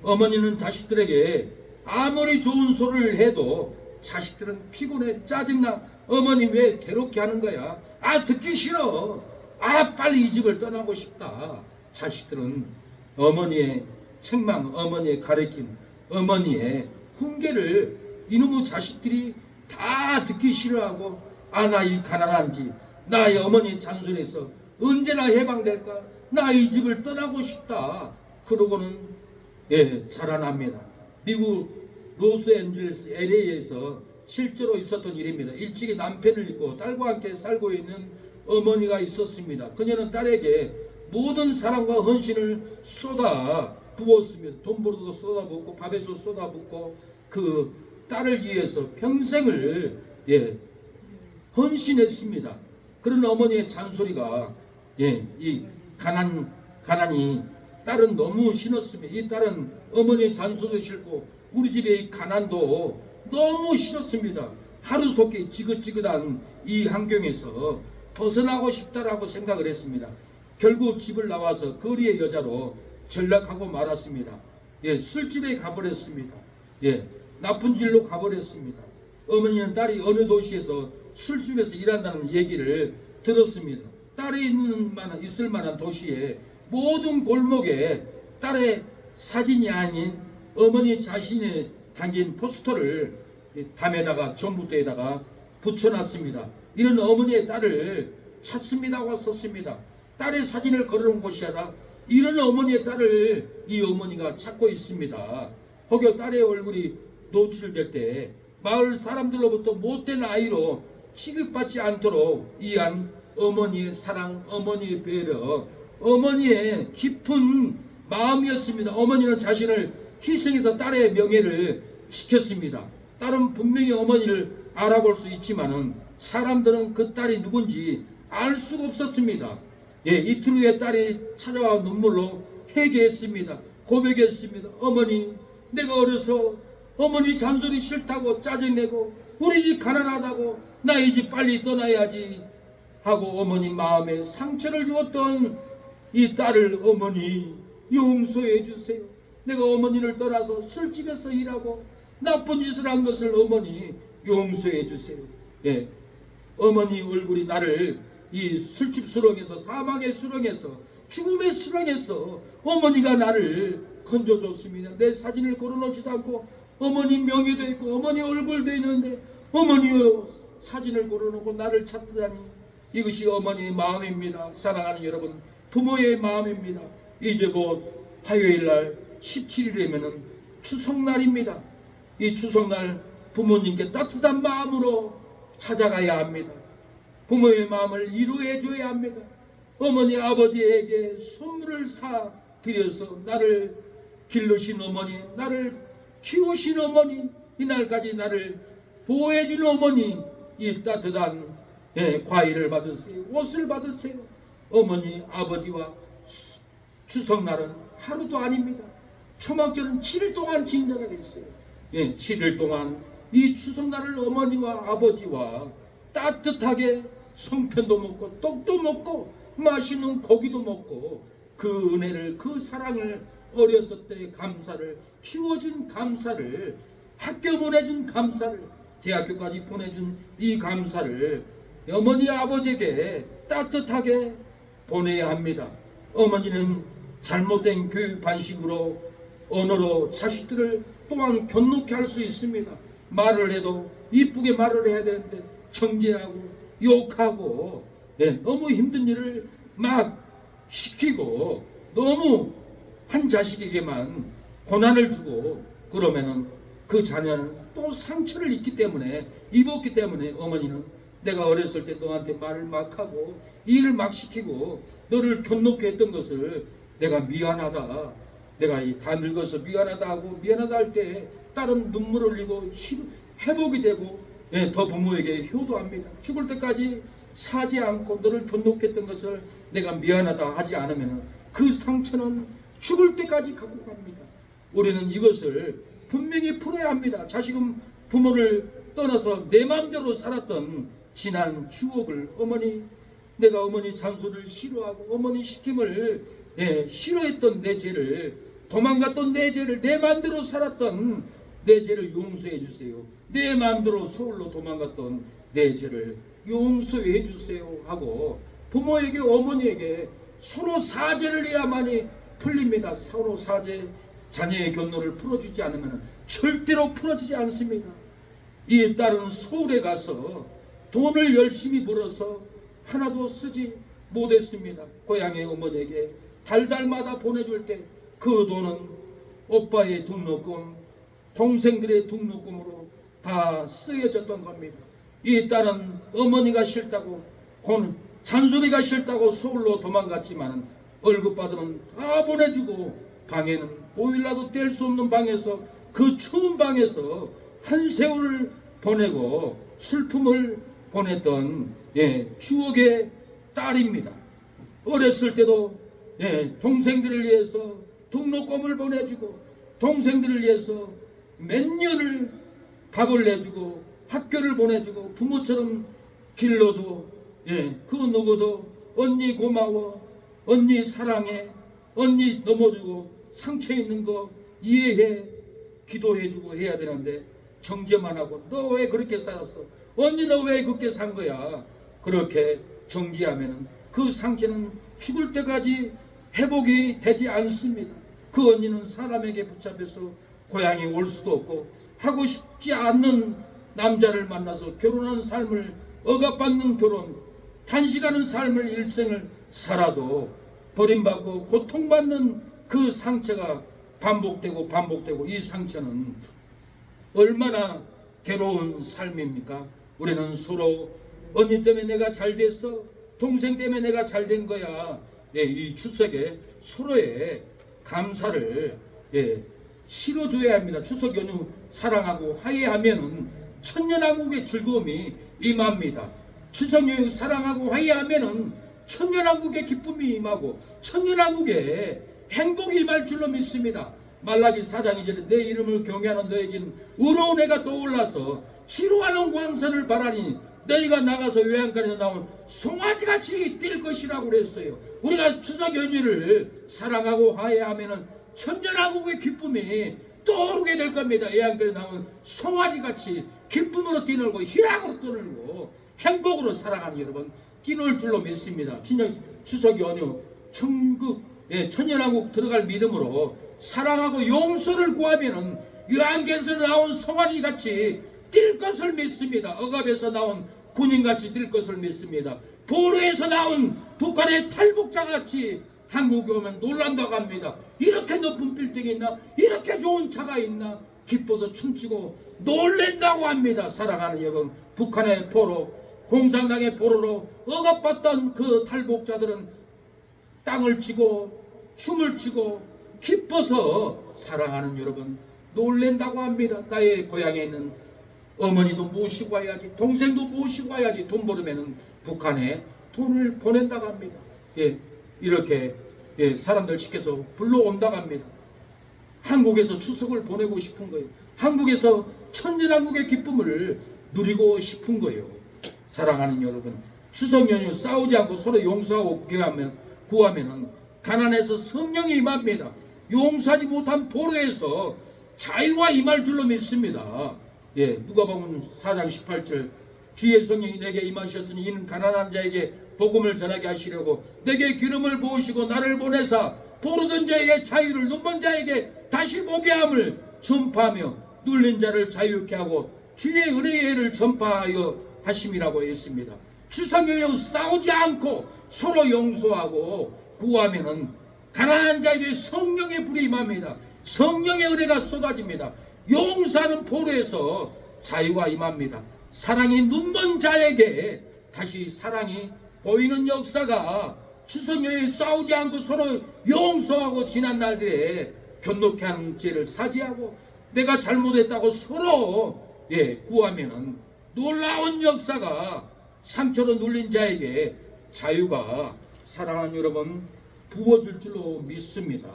어머니는 자식들에게 아무리 좋은 소리를 해도 자식들은 피곤해, 짜증나, 어머니 왜 괴롭게 하는 거야, 듣기 싫어, 빨리 이 집을 떠나고 싶다. 자식들은 어머니의 책망, 어머니의 가르침, 어머니의 훈계를 이놈의 자식들이 다 듣기 싫어하고 나 이 가난한 집, 나의 어머니 잔소리에서 언제나 해방될까, 나 이 집을 떠나고 싶다. 그러고는 자라납니다. 미국 로스앤젤레스 LA에서 실제로 있었던 일입니다. 일찍이 남편을 잊고 딸과 함께 살고 있는 어머니가 있었습니다. 그녀는 딸에게 모든 사랑과 헌신을 쏟아 부었습니다. 돈 벌어도 쏟아붓고 밥에서 쏟아붓고 그 딸을 위해서 평생을 헌신했습니다. 그런 어머니의 잔소리가 이 가난이 딸은 너무 싫었습니다. 이 딸은 어머니의 잔소리도 싫고 우리 집의 이 가난도 너무 싫었습니다. 하루속히 지긋지긋한 이 환경에서 벗어나고 싶다라고 생각을 했습니다. 결국 집을 나와서 거리의 여자로 전락하고 말았습니다. 술집에 가버렸습니다. 나쁜 길로 가버렸습니다. 어머니는 딸이 어느 도시에서 술집에서 일한다는 얘기를 들었습니다. 딸이 있을 만한 도시에 모든 골목에 딸의 사진이 아닌 어머니 자신이 담긴 포스터를 담에다가 전봇대에다가 붙여놨습니다. 이런 어머니의 딸을 찾습니다고 썼습니다. 딸의 사진을 걸어놓은 곳이 아니라 이런 어머니의 딸을 이 어머니가 찾고 있습니다. 혹여 딸의 얼굴이 노출될 때 마을 사람들로부터 못된 아이로 취급받지 않도록 이한 어머니의 사랑, 어머니의 배려, 어머니의 깊은 마음이었습니다. 어머니는 자신을 희생해서 딸의 명예를 지켰습니다. 딸은 분명히 어머니를 알아볼 수 있지만은 사람들은 그 딸이 누군지 알 수가 없었습니다. 이틀 후에 딸이 찾아와 눈물로 회개했습니다. 고백했습니다. 어머니, 내가 어려서 어머니 잔소리 싫다고 짜증내고 우리 집 가난하다고 나 이 집 빨리 떠나야지 하고 어머니 마음에 상처를 주었던 이 딸을 어머니 용서해 주세요. 내가 어머니를 떠나서 술집에서 일하고 나쁜 짓을 한 것을 어머니 용서해 주세요. 어머니 얼굴이 나를 이 술집 수렁에서, 사막의 수렁에서, 죽음의 수렁에서 어머니가 나를 건져줬습니다. 내 사진을 걸어놓지도 않고 어머니 명예도 있고 어머니 얼굴도 있는데 어머니의 사진을 걸어놓고 나를 찾다니, 이것이 어머니의 마음입니다. 사랑하는 여러분, 부모의 마음입니다. 이제 곧 화요일날 17일이면 추석날입니다. 이 추석날 부모님께 따뜻한 마음으로 찾아가야 합니다. 부모의 마음을 이루어 줘야 합니다. 어머니 아버지에게 선물을 사 드려서 나를 기르신 어머니, 나를 키우신 어머니, 이날까지 나를 보호해 준 어머니, 이 따뜻한 과일을 받으세요. 옷을 받으세요. 어머니 아버지와 추석날은 하루도 아닙니다. 초막절은 7일 동안 진행하겠어요. 7일 동안 이 추석날을 어머니와 아버지와 따뜻하게 송편도 먹고 떡도 먹고 맛있는 고기도 먹고 그 은혜를, 그 사랑을, 어렸을 때의 감사를, 키워준 감사를, 학교 보내준 감사를, 대학교까지 보내준 이 감사를 어머니 아버지에게 따뜻하게 보내야 합니다. 어머니는 잘못된 교육 방식으로 언어로 자식들을 또한 견놓게 할 수 있습니다. 말을 해도 이쁘게 말을 해야 되는데 정죄하고 욕하고 너무 힘든 일을 막 시키고 너무 한 자식에게만 고난을 주고 그러면은 그 자녀는 또 상처를 입었기 때문에 어머니는 내가 어렸을 때 너한테 말을 막 하고 일을 막 시키고 너를 견놓게 했던 것을 내가 미안하다, 내가 다 늙어서 미안하다 하고 미안하다 할 때 딸은 눈물 흘리고 회복이 되고 더 부모에게 효도합니다. 죽을 때까지 사지 않고 너를 견놓게 했던 것을 내가 미안하다 하지 않으면 그 상처는 죽을 때까지 갖고 갑니다. 우리는 이것을 분명히 풀어야 합니다. 자식은 부모를 떠나서 내 마음대로 살았던 지난 추억을 내가 어머니 잔소리를 싫어하고 어머니 시킴을 싫어했던 내 죄를, 도망갔던 내 죄를, 내 마음대로 살았던 내 죄를 용서해 주세요. 내 마음대로 서울로 도망갔던 내 죄를 용서해 주세요 하고 부모에게 어머니에게 서로 사죄를 해야만이 풀립니다. 서로 사죄, 자녀의 견노를 풀어주지 않으면 절대로 풀어지지 않습니다. 이 딸은 서울에 가서 돈을 열심히 벌어서 하나도 쓰지 못했습니다. 고향의 어머니에게 달달마다 보내줄 때 그 돈은 오빠의 등록금, 동생들의 등록금으로 다 쓰여졌던 겁니다. 이 딸은 어머니가 싫다고, 잔소리가 싫다고 서울로 도망갔지만 월급 받으면 다 보내주고 방에는 보일러도 뗄 수 없는 방에서, 그 추운 방에서 한 세월을 보내고 슬픔을 보냈던 추억의 딸입니다. 어렸을 때도 동생들을 위해서 등록금을 보내주고 동생들을 위해서 몇 년을 밥을 내주고 학교를 보내주고 부모처럼 길러도 그 누구도 언니 고마워, 언니 사랑해, 언니 넘어주고 상처 있는 거 이해해, 기도해주고 해야 되는데 정죄만 하고 너 왜 그렇게 살았어? 언니 너 왜 그렇게 산 거야? 그렇게 정죄하면 그 상처는 죽을 때까지 회복이 되지 않습니다. 그 언니는 사람에게 붙잡혀서 고향에 올 수도 없고 하고 싶지 않는 남자를 만나서 결혼한 삶을 억압받는 결혼, 단식하는 삶을 일생을 살아도 버림받고 고통받는 그 상처가 반복되고 이 상처는 얼마나 괴로운 삶입니까? 우리는 서로 언니 때문에 내가 잘 됐어, 동생 때문에 내가 잘 된 거야. 이 추석에 서로의 감사를 실어줘야 합니다. 추석 연휴 사랑하고 화해하면은 천년왕국의 즐거움이 임합니다. 추석 연휴 사랑하고 화해하면은 천년왕국의 기쁨이 임하고 천년왕국의 행복이 임할 줄로 믿습니다. 말라기 4장 2절에 내 이름을 경외하는 너에게는 의로운 해가 떠올라서 치루하는 광선을 바라니 너희가 나가서 외양간에서 나온 송아지같이 뛸 것이라고 그랬어요. 우리가 추석 연휴를 사랑하고 화해하면은 천년왕국의 기쁨이 떠오르게 될 겁니다. 외양간에 나온 송아지같이 기쁨으로 뛰놀고 희락으로 뛰놀고 행복으로 살아가는 여러분 뛰놀 줄로 믿습니다. 추석 연휴 천국 천년왕국 들어갈 믿음으로 사랑하고 용서를 구하면은 요한계에서 나온 송아지같이 뛸 것을 믿습니다. 억압에서 나온 군인같이 뛸 것을 믿습니다. 포로에서 나온 북한의 탈북자같이 한국에 오면 놀란다고 합니다. 이렇게 높은 빌딩이 있나? 이렇게 좋은 차가 있나? 기뻐서 춤추고 놀랜다고 합니다. 사랑하는 여러분, 북한의 포로, 공산당의 포로로 억압받던 그 탈북자들은 땅을 치고 춤을 추고 기뻐서 사랑하는 여러분 놀랜다고 합니다. 나의 고향에 있는 어머니도 모시고 와야지, 동생도 모시고 와야지, 돈 벌으면은 북한에 돈을 보낸다고 합니다. 이렇게 사람들 시켜서 불러온다고 합니다. 한국에서 추석을 보내고 싶은 거예요. 한국에서 천년왕국의 기쁨을 누리고 싶은 거예요. 사랑하는 여러분, 추석 연휴 싸우지 않고 서로 용서하고 구하면은 가난해서 성령이 임합니다. 용서하지 못한 포로에서 자유가 임할 줄로 믿습니다. 누가복음 4장 18절 주의 성령이 내게 임하셨으니 이는 가난한 자에게 복음을 전하게 하시려고 내게 기름을 부으시고 나를 보내사 포로된 자에게 자유를, 눈먼 자에게 다시 보게 함을 전파하며 눌린 자를 자유케 하고 주의 은혜를 전파하여 하심이라고 했습니다. 추성여여 싸우지 않고 서로 용서하고 구하면은 가난한 자에게 성령의 불이 임합니다. 성령의 은혜가 쏟아집니다. 용서하는 포로에서 자유가 임합니다. 사랑이 눈먼 자에게 다시 사랑이 보이는 역사가, 추성여여 싸우지 않고 서로 용서하고 지난 날들에 견노케 하는 죄를 사죄하고 내가 잘못했다고 서로 구하면은 놀라운 역사가 상처로 눌린 자에게 자유가, 사랑하는 여러분, 부어질 줄로 믿습니다.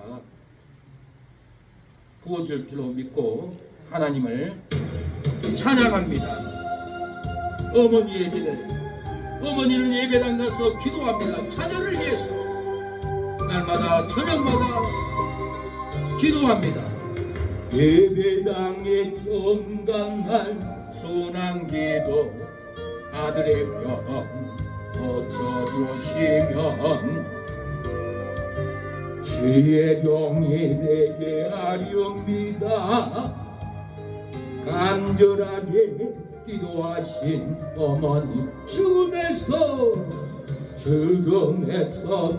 부어질 줄로 믿고 하나님을 찬양합니다. 어머니 예배를, 어머니는 예배당 가서 기도합니다. 자녀를 위해서 날마다 저녁마다 기도합니다. 예배당의 정간날 소난기도 아들의 병 고쳐주시면 주의 종이 내게 아리옵니다. 간절하게 기도하신 어머니, 죽음에서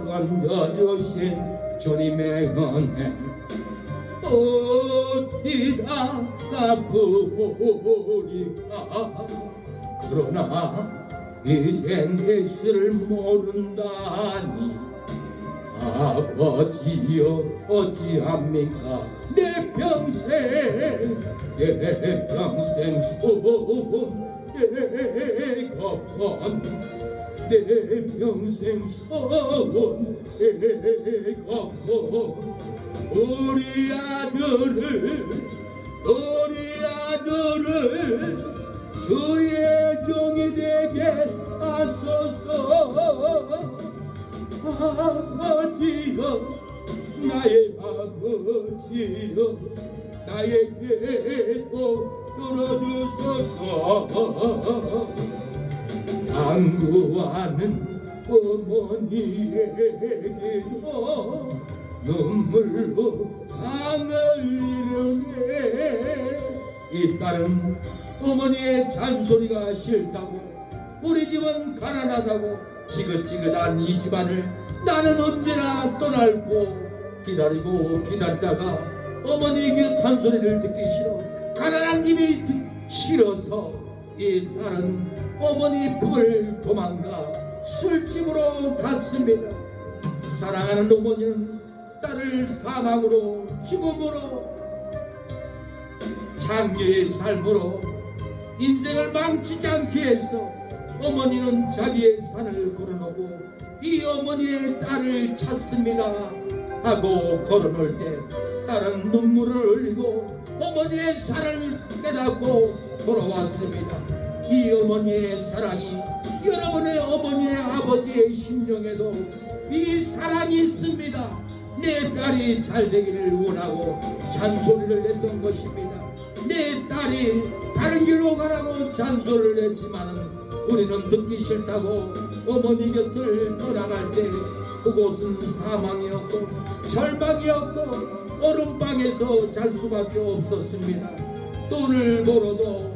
건져주신 주님의 은혜 어디다 가보리까. 그러나 이젠 예수를 모른다니 아버지여 어찌합니까. 내 평생 손 내 평생 손 우리 아들을 주의 종이 되게 하소서. 아버지여, 나의 아버지여, 나에게도 들어주소서. 안구하는 어머니에게도 눈물로 방을 이르네. 이 딸은 어머니의 잔소리가 싫다고, 우리 집은 가난하다고 지긋지긋한 이 집안을 나는 언제나 떠날고 기다리고 기다리다가 어머니 그 잔소리를 듣기 싫어, 가난한 집이 싫어서 이 딸은 어머니 품을 도망가 술집으로 갔습니다. 사랑하는 어머니는 딸을 사망으로, 죽음으로, 장녀의 삶으로 인생을 망치지 않게 해서 어머니는 자기의 산을 걸어놓고 이 어머니의 딸을 찾습니다 하고 걸어놓을 때 딸은 눈물을 흘리고 어머니의 사랑을 깨닫고 돌아왔습니다. 이 어머니의 사랑이 여러분의 어머니의 아버지의 심령에도 이 사랑이 있습니다. 내 딸이 잘 되기를 원하고 잔소리를 냈던 것입니다. 내 딸이 다른 길로 가라고 잔소리를 했지만은 우리는 듣기 싫다고 어머니 곁을 떠나갈 때 그곳은 사망이었고 절망이었고 얼음방에서 잘 수밖에 없었습니다. 돈을 벌어도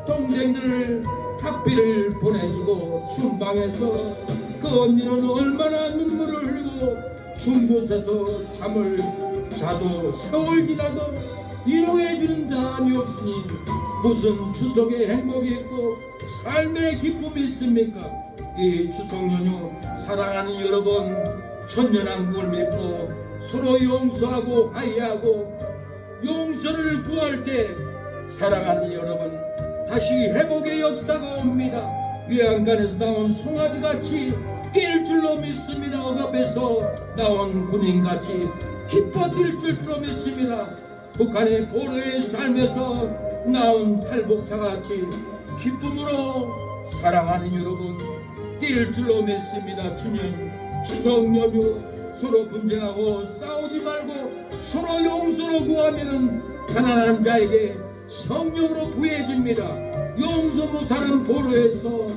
동생들을 학비를 보내주고 춘방에서 그 언니는 얼마나 눈물을 흘리고 춘 곳에서 잠을 자도 세월 지나도 위로해주는 자람이 없으니 무슨 추석에 행복이 있고 삶의 기쁨이 있습니까? 이 추석 연휴 사랑하는 여러분, 천년왕국을 믿고 서로 용서하고 화해하고 용서를 구할 때 사랑하는 여러분, 다시 회복의 역사가 옵니다. 위안관에서 나온 송아지같이 뛸 줄로 믿습니다. 억압에서 나온 군인같이 기뻐 뛸 줄로 믿습니다. 북한의 포로의 삶에서 나온 탈북자같이 기쁨으로 사랑하는 여러분 뛸 줄로 믿습니다. 주님, 추석 연휴 서로 분쟁하고 싸우지 말고 서로 용서로 구하면은 가난한 자에게 성령으로 부해집니다. 용서 못하는 포로에서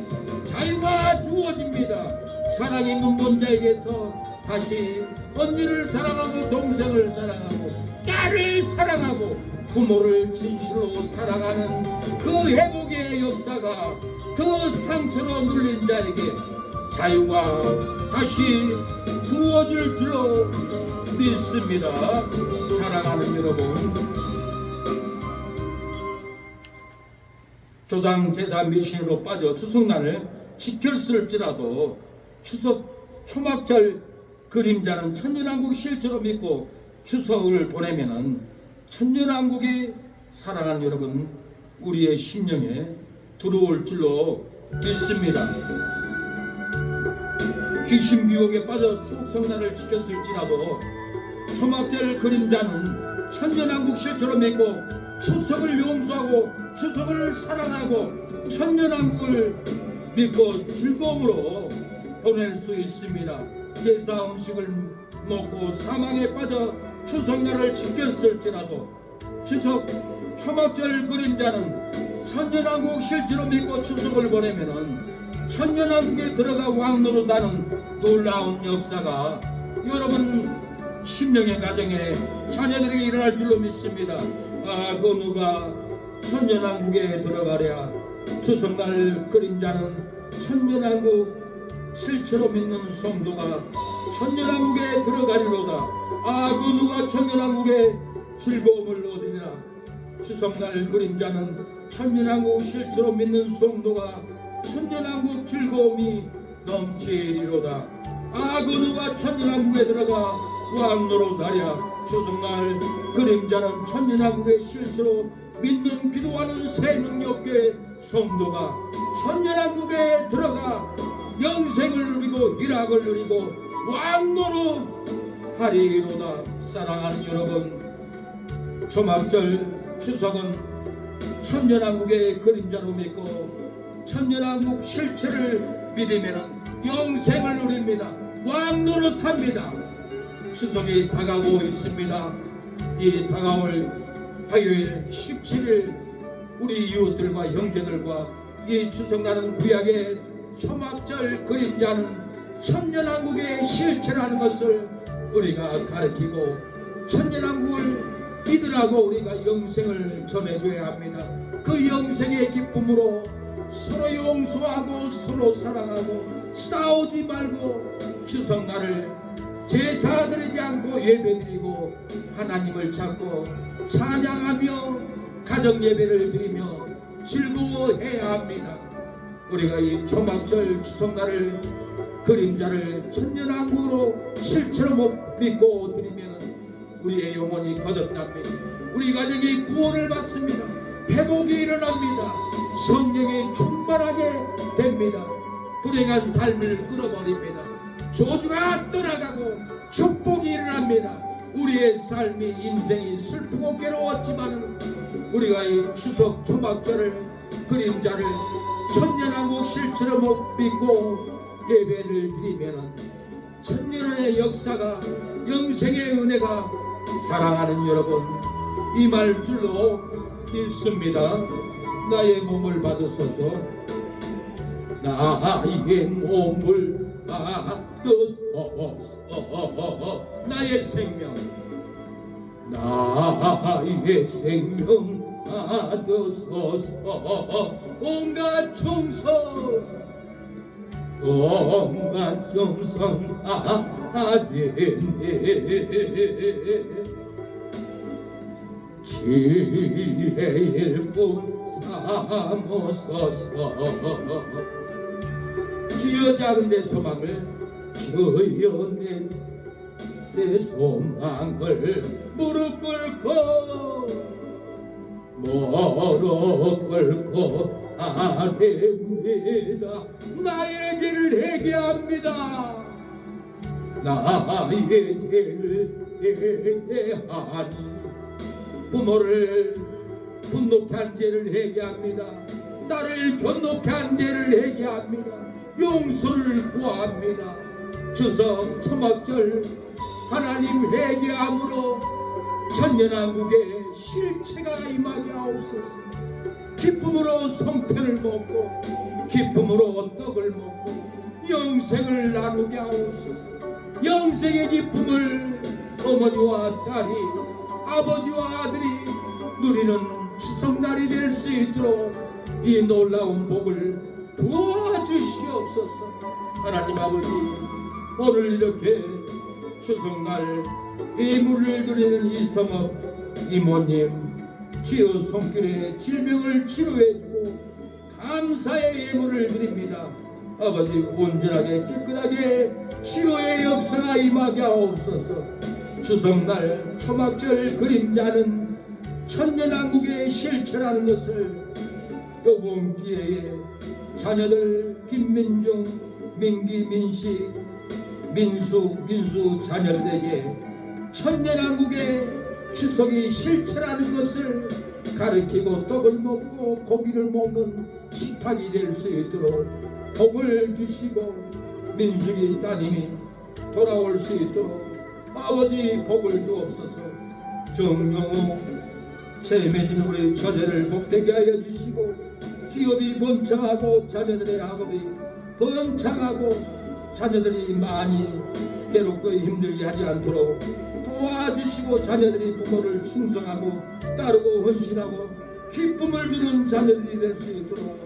자유가 주어집니다. 사랑이 눈먼 자에게서 다시 언니를 사랑하고 동생을 사랑하고 딸을 사랑하고 부모를 진실로 사랑하는 그 회복의 역사가 그 상처로 눌린 자에게 자유가 다시 부어질 줄로 믿습니다. 사랑하는 여러분, 조상 제사 미신으로 빠져 추석날을 지켰을지라도 추석 초막절 그림자는 천년왕국 실제로 믿고 추석을 보내면은 천년왕국이 사랑하는 여러분 우리의 심령에 들어올 줄로 믿습니다. 귀신 미혹에 빠져 추석날을 지켰을지라도 초막절 그림자는 천년왕국 실제로 믿고 추석을 용서하고 추석을 사랑하고 천년왕국을 믿고 즐거움으로 보낼 수 있습니다. 제사 음식을 먹고 사망에 빠져 추석날을 지켰을지라도 추석 초막절 그림자는 천년왕국 실제로 믿고 추석을 보내면은 천년왕국에 들어가 왕 노릇하는 놀라운 역사가 여러분 심령의 가정에 자녀들에게 일어날 줄로 믿습니다. 그 누가 천년왕국에 들어가랴. 추석날 그림자는 천년왕국 실체로 믿는 성도가 천년왕국에 들어가리로다. 그 누가 천년왕국에 즐거움을 얻으리라. 추석날 그림자는 천년왕국 실체로 믿는 성도가 천년왕국 즐거움이 넘치리로다. 그 누가 천년왕국에 들어가 왕노릇하랴. 추석날 그림자는 천년왕국의 실체로 믿는 기도하는 새 능력의 성도가 천년왕국에 들어가 영생을 누리고 일학을 누리고 왕노릇하리로다. 사랑하는 여러분, 초막절 추석은 천년왕국의 그림자로 믿고 천년왕국 실체를 믿으면 영생을 누립니다. 왕노릇합니다. 추석이 다가오고 있습니다. 이 다가올 화요일 17일 우리 이웃들과 형제들과 이 추석나는 구약의 초막절 그림자는 천년왕국의 실체라는 것을 우리가 가르치고 천년왕국을 믿으라고 우리가 영생을 전해줘야 합니다. 그 영생의 기쁨으로 서로 용서하고 서로 사랑하고 싸우지 말고 추석날을 제사 드리지 않고 예배드리고 하나님을 찾고 찬양하며 가정예배를 드리며 즐거워해야 합니다. 우리가 이 초막절 추석날을 그림자를 천년왕국으로 실체로 못 믿고 드리면 우리의 영혼이 거듭납니다. 우리 가정이 구원을 받습니다. 회복이 일어납니다. 성령이 충만하게 됩니다. 불행한 삶을 끊어버립니다. 저주가 떠나가고 축복이 일어납니다. 우리의 삶이 인생이 슬프고 괴로웠지만 우리가 이 추석 초막절을 그림자를 천년왕국 실체로 못 믿고 예배를 드리면 천년의 역사가 영생의 은혜가 사랑하는 여러분 임할 줄로 믿습니다. 나의 몸을 받으소서. 나의 몸을 받으소서. 나의 생명 나의 생명 받으소서. 온갖 충성 온갖 충성 지혜의 꿈 삼으소서. 주여 작은 내 소망을 주여 내 소망을 무릎 꿇고 아뢰니다. 나의 죄를 회개합니다. 나의 죄를 회개하니 부모를 분노케 한 죄를 회개합니다. 딸을 변노케 한 죄를 회개합니다. 용서를 구합니다. 추석 초막절 하나님 회개함으로 천년왕국의 실체가 임하게 하옵소서. 기쁨으로 성편을 먹고 기쁨으로 떡을 먹고 영생을 나누게 하옵소서. 영생의 기쁨을 어머니와 딸이, 아버지와 아들이 누리는 추석날이 될 수 있도록 이 놀라운 복을 부어주시옵소서. 하나님 아버지, 오늘 이렇게 추석날 예물을 드리는 이 성읍 이모님, 주여 손길에 질병을 치료해주고 감사의 예물을 드립니다. 아버지, 온전하게 깨끗하게 치료의 역사가 임하게 하옵소서. 추석날 초막절 그림자는 천년왕국의 실체라는 것을 이번 기회에 자녀들 김민중, 민기, 민식, 민수 자녀들에게 천년왕국의 추석이 실체라는 것을 가르치고 떡을 먹고 고기를 먹는 식탁이 될 수 있도록 복을 주시고, 민숙이 따님이 돌아올 수 있도록 아버지 복을 주옵소서. 정영우 최매진 우리 처제를 복되게 하여 주시고, 기업이 번창하고 자녀들의 학업이 번창하고 자녀들이 많이 괴롭고 힘들게 하지 않도록 도와주시고, 자녀들이 부모를 충성하고 따르고 헌신하고 기쁨을 주는 자녀들이 될 수 있도록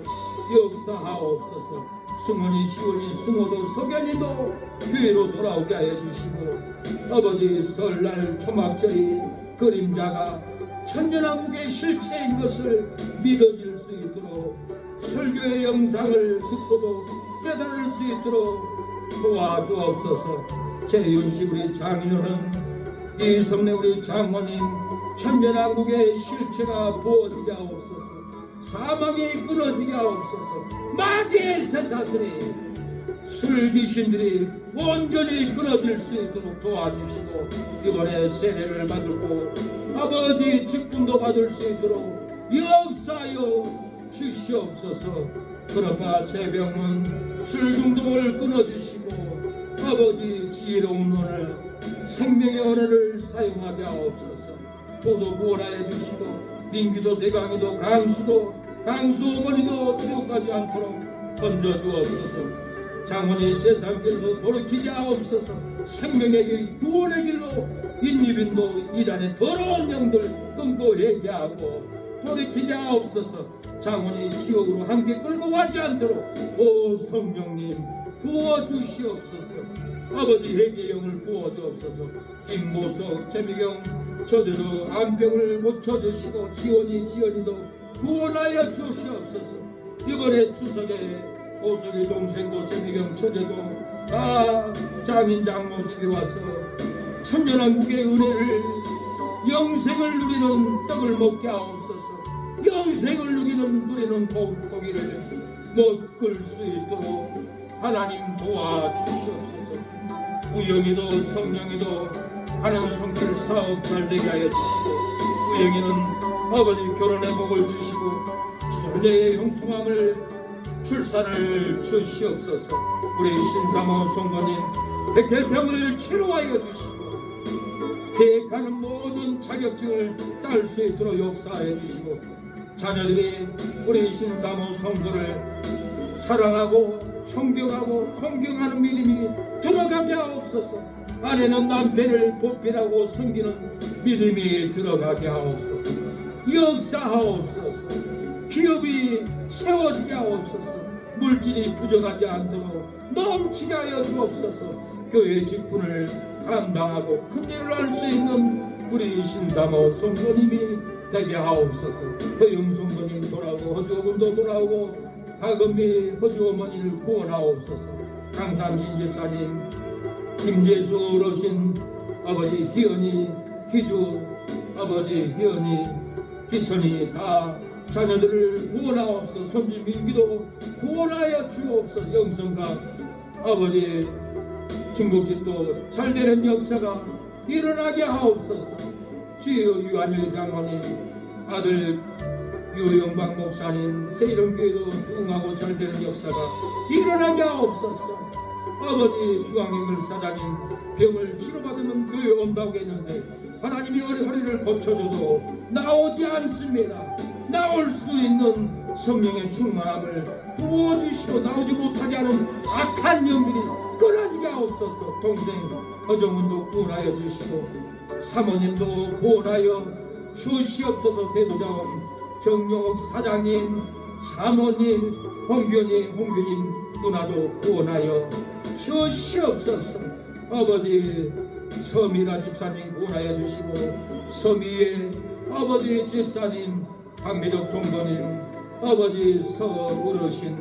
역사하옵소서. 승원이, 시원이, 승호도, 석연이도 교회로 돌아오게 하여 주시고, 아버지, 설날 초막절이 그림자가 천년왕국의 실체인 것을 믿어질 수 있도록 설교의 영상을 듣고도 깨달을 수 있도록 도와주옵소서. 재윤식 우리 장인어른, 이성래 우리 장모님, 천년왕국의 실체가 부어지게 하옵소서. 사망이 끊어지게 하옵소서. 마지의 쇠사슬이 술귀신들이 온전히 끊어질 수 있도록 도와주시고, 이번에 세례를 받고 아버지 직분도 받을 수 있도록 역사하여 주시옵소서. 그러나 재병은 술중독을 끊어주시고, 아버지 지혜로운 언어를, 생명의 언어를 사용하게 하옵소서. 도도 구원하여 주시고, 민기도 대강이도 강수 어머니도 지옥 가지 않도록 던져주옵소서. 장원이 세상 길로 돌이키게 하옵소서. 생명의 길, 구원의 길로 인리빈도 이란의 더러운 영들 끊고 회개하고 돌이키게 하옵소서. 장원이 지옥으로 함께 끌고 가지 않도록 오 성령님 부어주시옵소서. 아버지, 회개의 영을 부어주옵소서. 김모석, 재미경 저들도 암병을 고쳐주시고, 지연이도 구원하여 주시옵소서. 이번에 추석에 오석이 동생도 재미경 처제도 장인 장모 집에 와서 천년왕국의 은혜를, 영생을 누리는 떡을 먹게 하옵소서. 영생을 누리는 고기를 먹을 수 있도록 하나님 도와주시옵소서. 우영이도 성령이도 하는 손길 사업 잘 되게 하여 주시고, 우영이는 아버지 결혼의 복을 주시고 자녀의 형통함을, 출산을 주시옵소서. 우리 신사모 성도님 백혈병을 치료하여 주시고, 계획하는 모든 자격증을 딸 수 있도록 역사하여 주시고, 자녀들이 우리 신사모 성도를 사랑하고 존경하고 공경하는 믿음이 들어가게 하옵소서. 아내는 남편을 보필하고 섬기는 믿음이 들어가게 하옵소서. 역사하옵소서. 기업이 세워지게 하옵소서. 물질이 부족하지 않도록 넘치게 하여 주옵소서. 교회 직분을 감당하고 큰 일을 할 수 있는 우리 신사모 성도님이 되게 하옵소서. 허영 성도님 돌아오고, 허주어금도 돌아오고, 하금미 허주어머니를 구원하옵소서. 강삼신 집사님, 김재수 어르신, 아버지 희연이, 희주, 아버지 희연이, 희선이 다 자녀들을 구원하옵소서. 손주 민기도 구원하여 주옵소서. 영성과 아버지 중국집도 잘되는 역사가 일어나게 하옵소서. 주여 유한일 장로님, 아들 유영박 목사님, 세이름교회도 부흥하고 잘되는 역사가 일어나게 하옵소서. 아버지 중앙행을 사장님, 병을 치료받으면 교회 온다고 했는데 하나님이 허리를 고쳐줘도 나오지 않습니다. 나올 수 있는 성령의 충만함을 부어주시고 나오지 못하게 하는 악한 영들이 끊어지게 하옵소서. 동생 허정훈도 구원하여 주시고 사모님도 구원하여 주시옵소서. 대부장은 정용욱 사장님, 사모님, 홍균님 누나도 구원하여 주시옵소서. 아버지 서미라 집사님 구원하여 주시고 서미의 아버지 집사님 박미덕 성도님 아버지 서어르신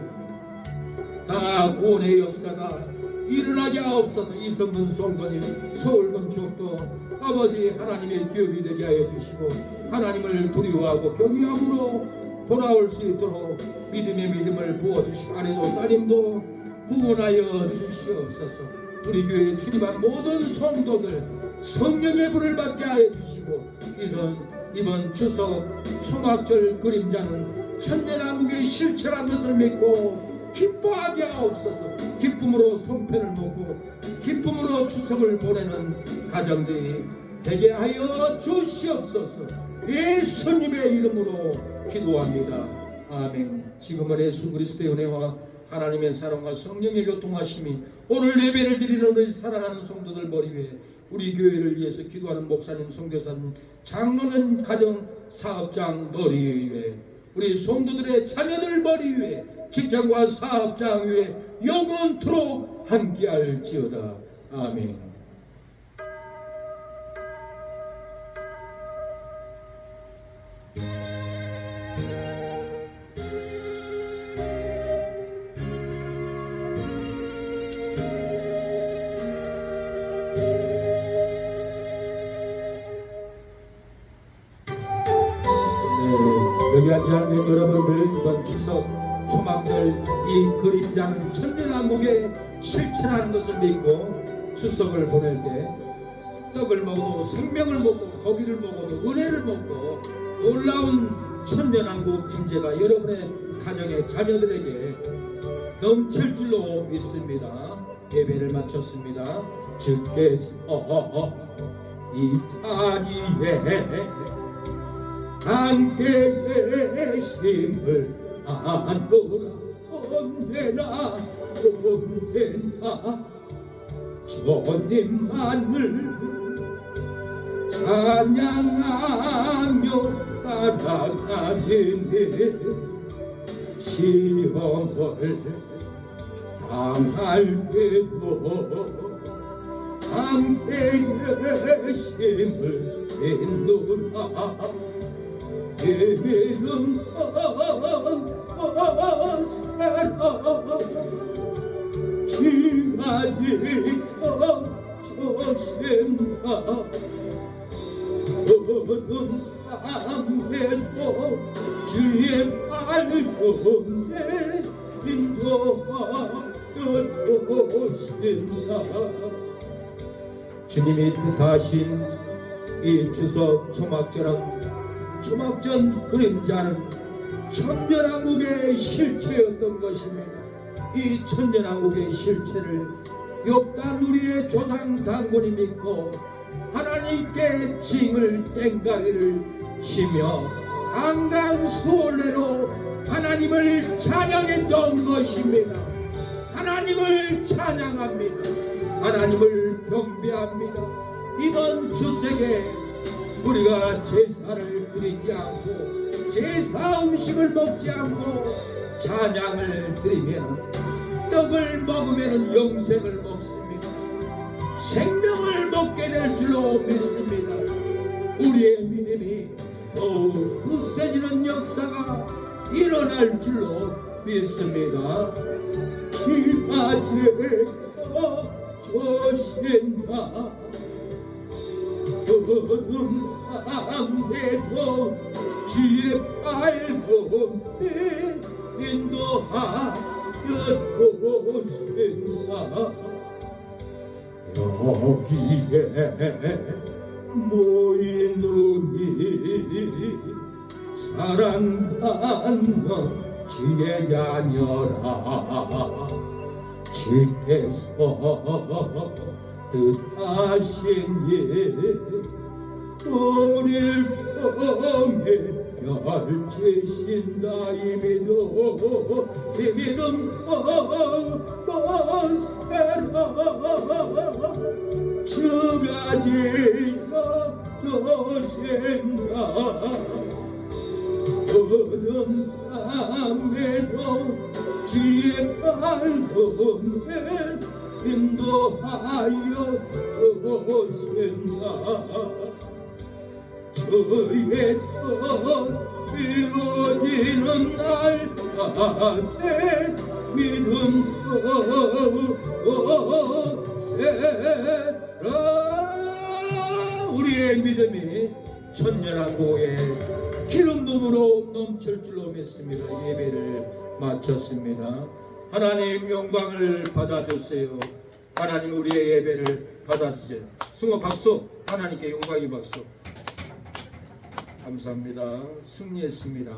다 구원의 역사가 일어나게 하옵소서. 이성근 성도님 서울건축도 아버지 하나님의 기업이 되게 하여 주시고 하나님을 두려워하고 경외함으로 돌아올 수 있도록 믿음의 믿음을 부어주시고 아내도 따님도 구원하여 주시옵소서. 우리 교회에 출입한 모든 성도들 성령의 불을 받게 하여 주시고 이번 추석 초막절 그림자는 천년왕국의 실체라는 것을 믿고 기뻐하게 하옵소서. 기쁨으로 송편을 먹고 기쁨으로 추석을 보내는 가정들이 되게 하여 주시옵소서. 예수님의 이름으로 기도합니다. 아멘. 지금은 예수 그리스도의 은혜와 하나님의 사랑과 성령의 교통하심이 오늘 예배를 드리는 우리 사랑하는 성도들 머리 위에 우리 교회를 위해서 기도하는 목사님, 선교사님, 장로는 가정 사업장 머리 위에 우리 성도들의 자녀들 머리 위에 직장과 사업장 위에 영원토록 함께할지어다. 아멘. 여기 앉아있는 여러분들 이번 추석 초막절 이 그림자는 천년왕국의 실체라는 것을 믿고 추석을 보낼 때 떡을 먹어도 생명을 먹고 고기를 먹어도 은혜를 먹고 놀라운 천년왕국 임재가 여러분의 가정의 자녀들에게 넘칠 줄로 믿습니다. 예배를 마쳤습니다. 주께서 이 자리에 함께 계심을 아노라. 언제나 주님만을 찬양하며 따라가리니 시험을 당할 때도 함께 계심을 믿노라. 예배는 기가지 저센다. 어둠 밤에도 주의 발동에 인도하여 주신다. 주님이 뜻하신 이 추석 초막전 그림자는 천년왕국의 실체였던 것입니다. 이 천년왕국의 실체를 욥단 우리의 조상 단군이 믿고 하나님께 징을 땡가리를 치며 강강수월래로 하나님을 찬양했던 것입니다. 하나님을 찬양합니다. 하나님을 경배합니다. 이번 추석에 우리가 제사를 드리지 않고 제사 음식을 먹지 않고 찬양을 드리면 떡을 먹으면 영생을 먹습니다. 생명을 먹게 될 줄로 믿습니다. 우리의 믿음이 더욱 굳세지는 역사가 일어날 줄로 믿습니다. 기마제어 조신다. 어둠 밤에도 주의 발동에 인도하여 주신다. 여기에 모인 우리 사랑받는 주의 자녀라. 주께서 뜻하신 일 우리를 통해 날 지신다 이 믿음 꽃새라 주가 지어 주신다 어둠 밤에도 지혜 밝음에 인도하여 주신다 주의 뜻 이루어지는 날까지 믿음 세라 우리의 믿음이 천연하고 기름 부음으로 넘칠 줄로 믿습니다. 예배를 마쳤습니다. 하나님 영광을 받아주세요. 하나님 우리의 예배를 받아주세요. 승호 박수. 하나님께 영광의 박수. 감사합니다. 승리했습니다.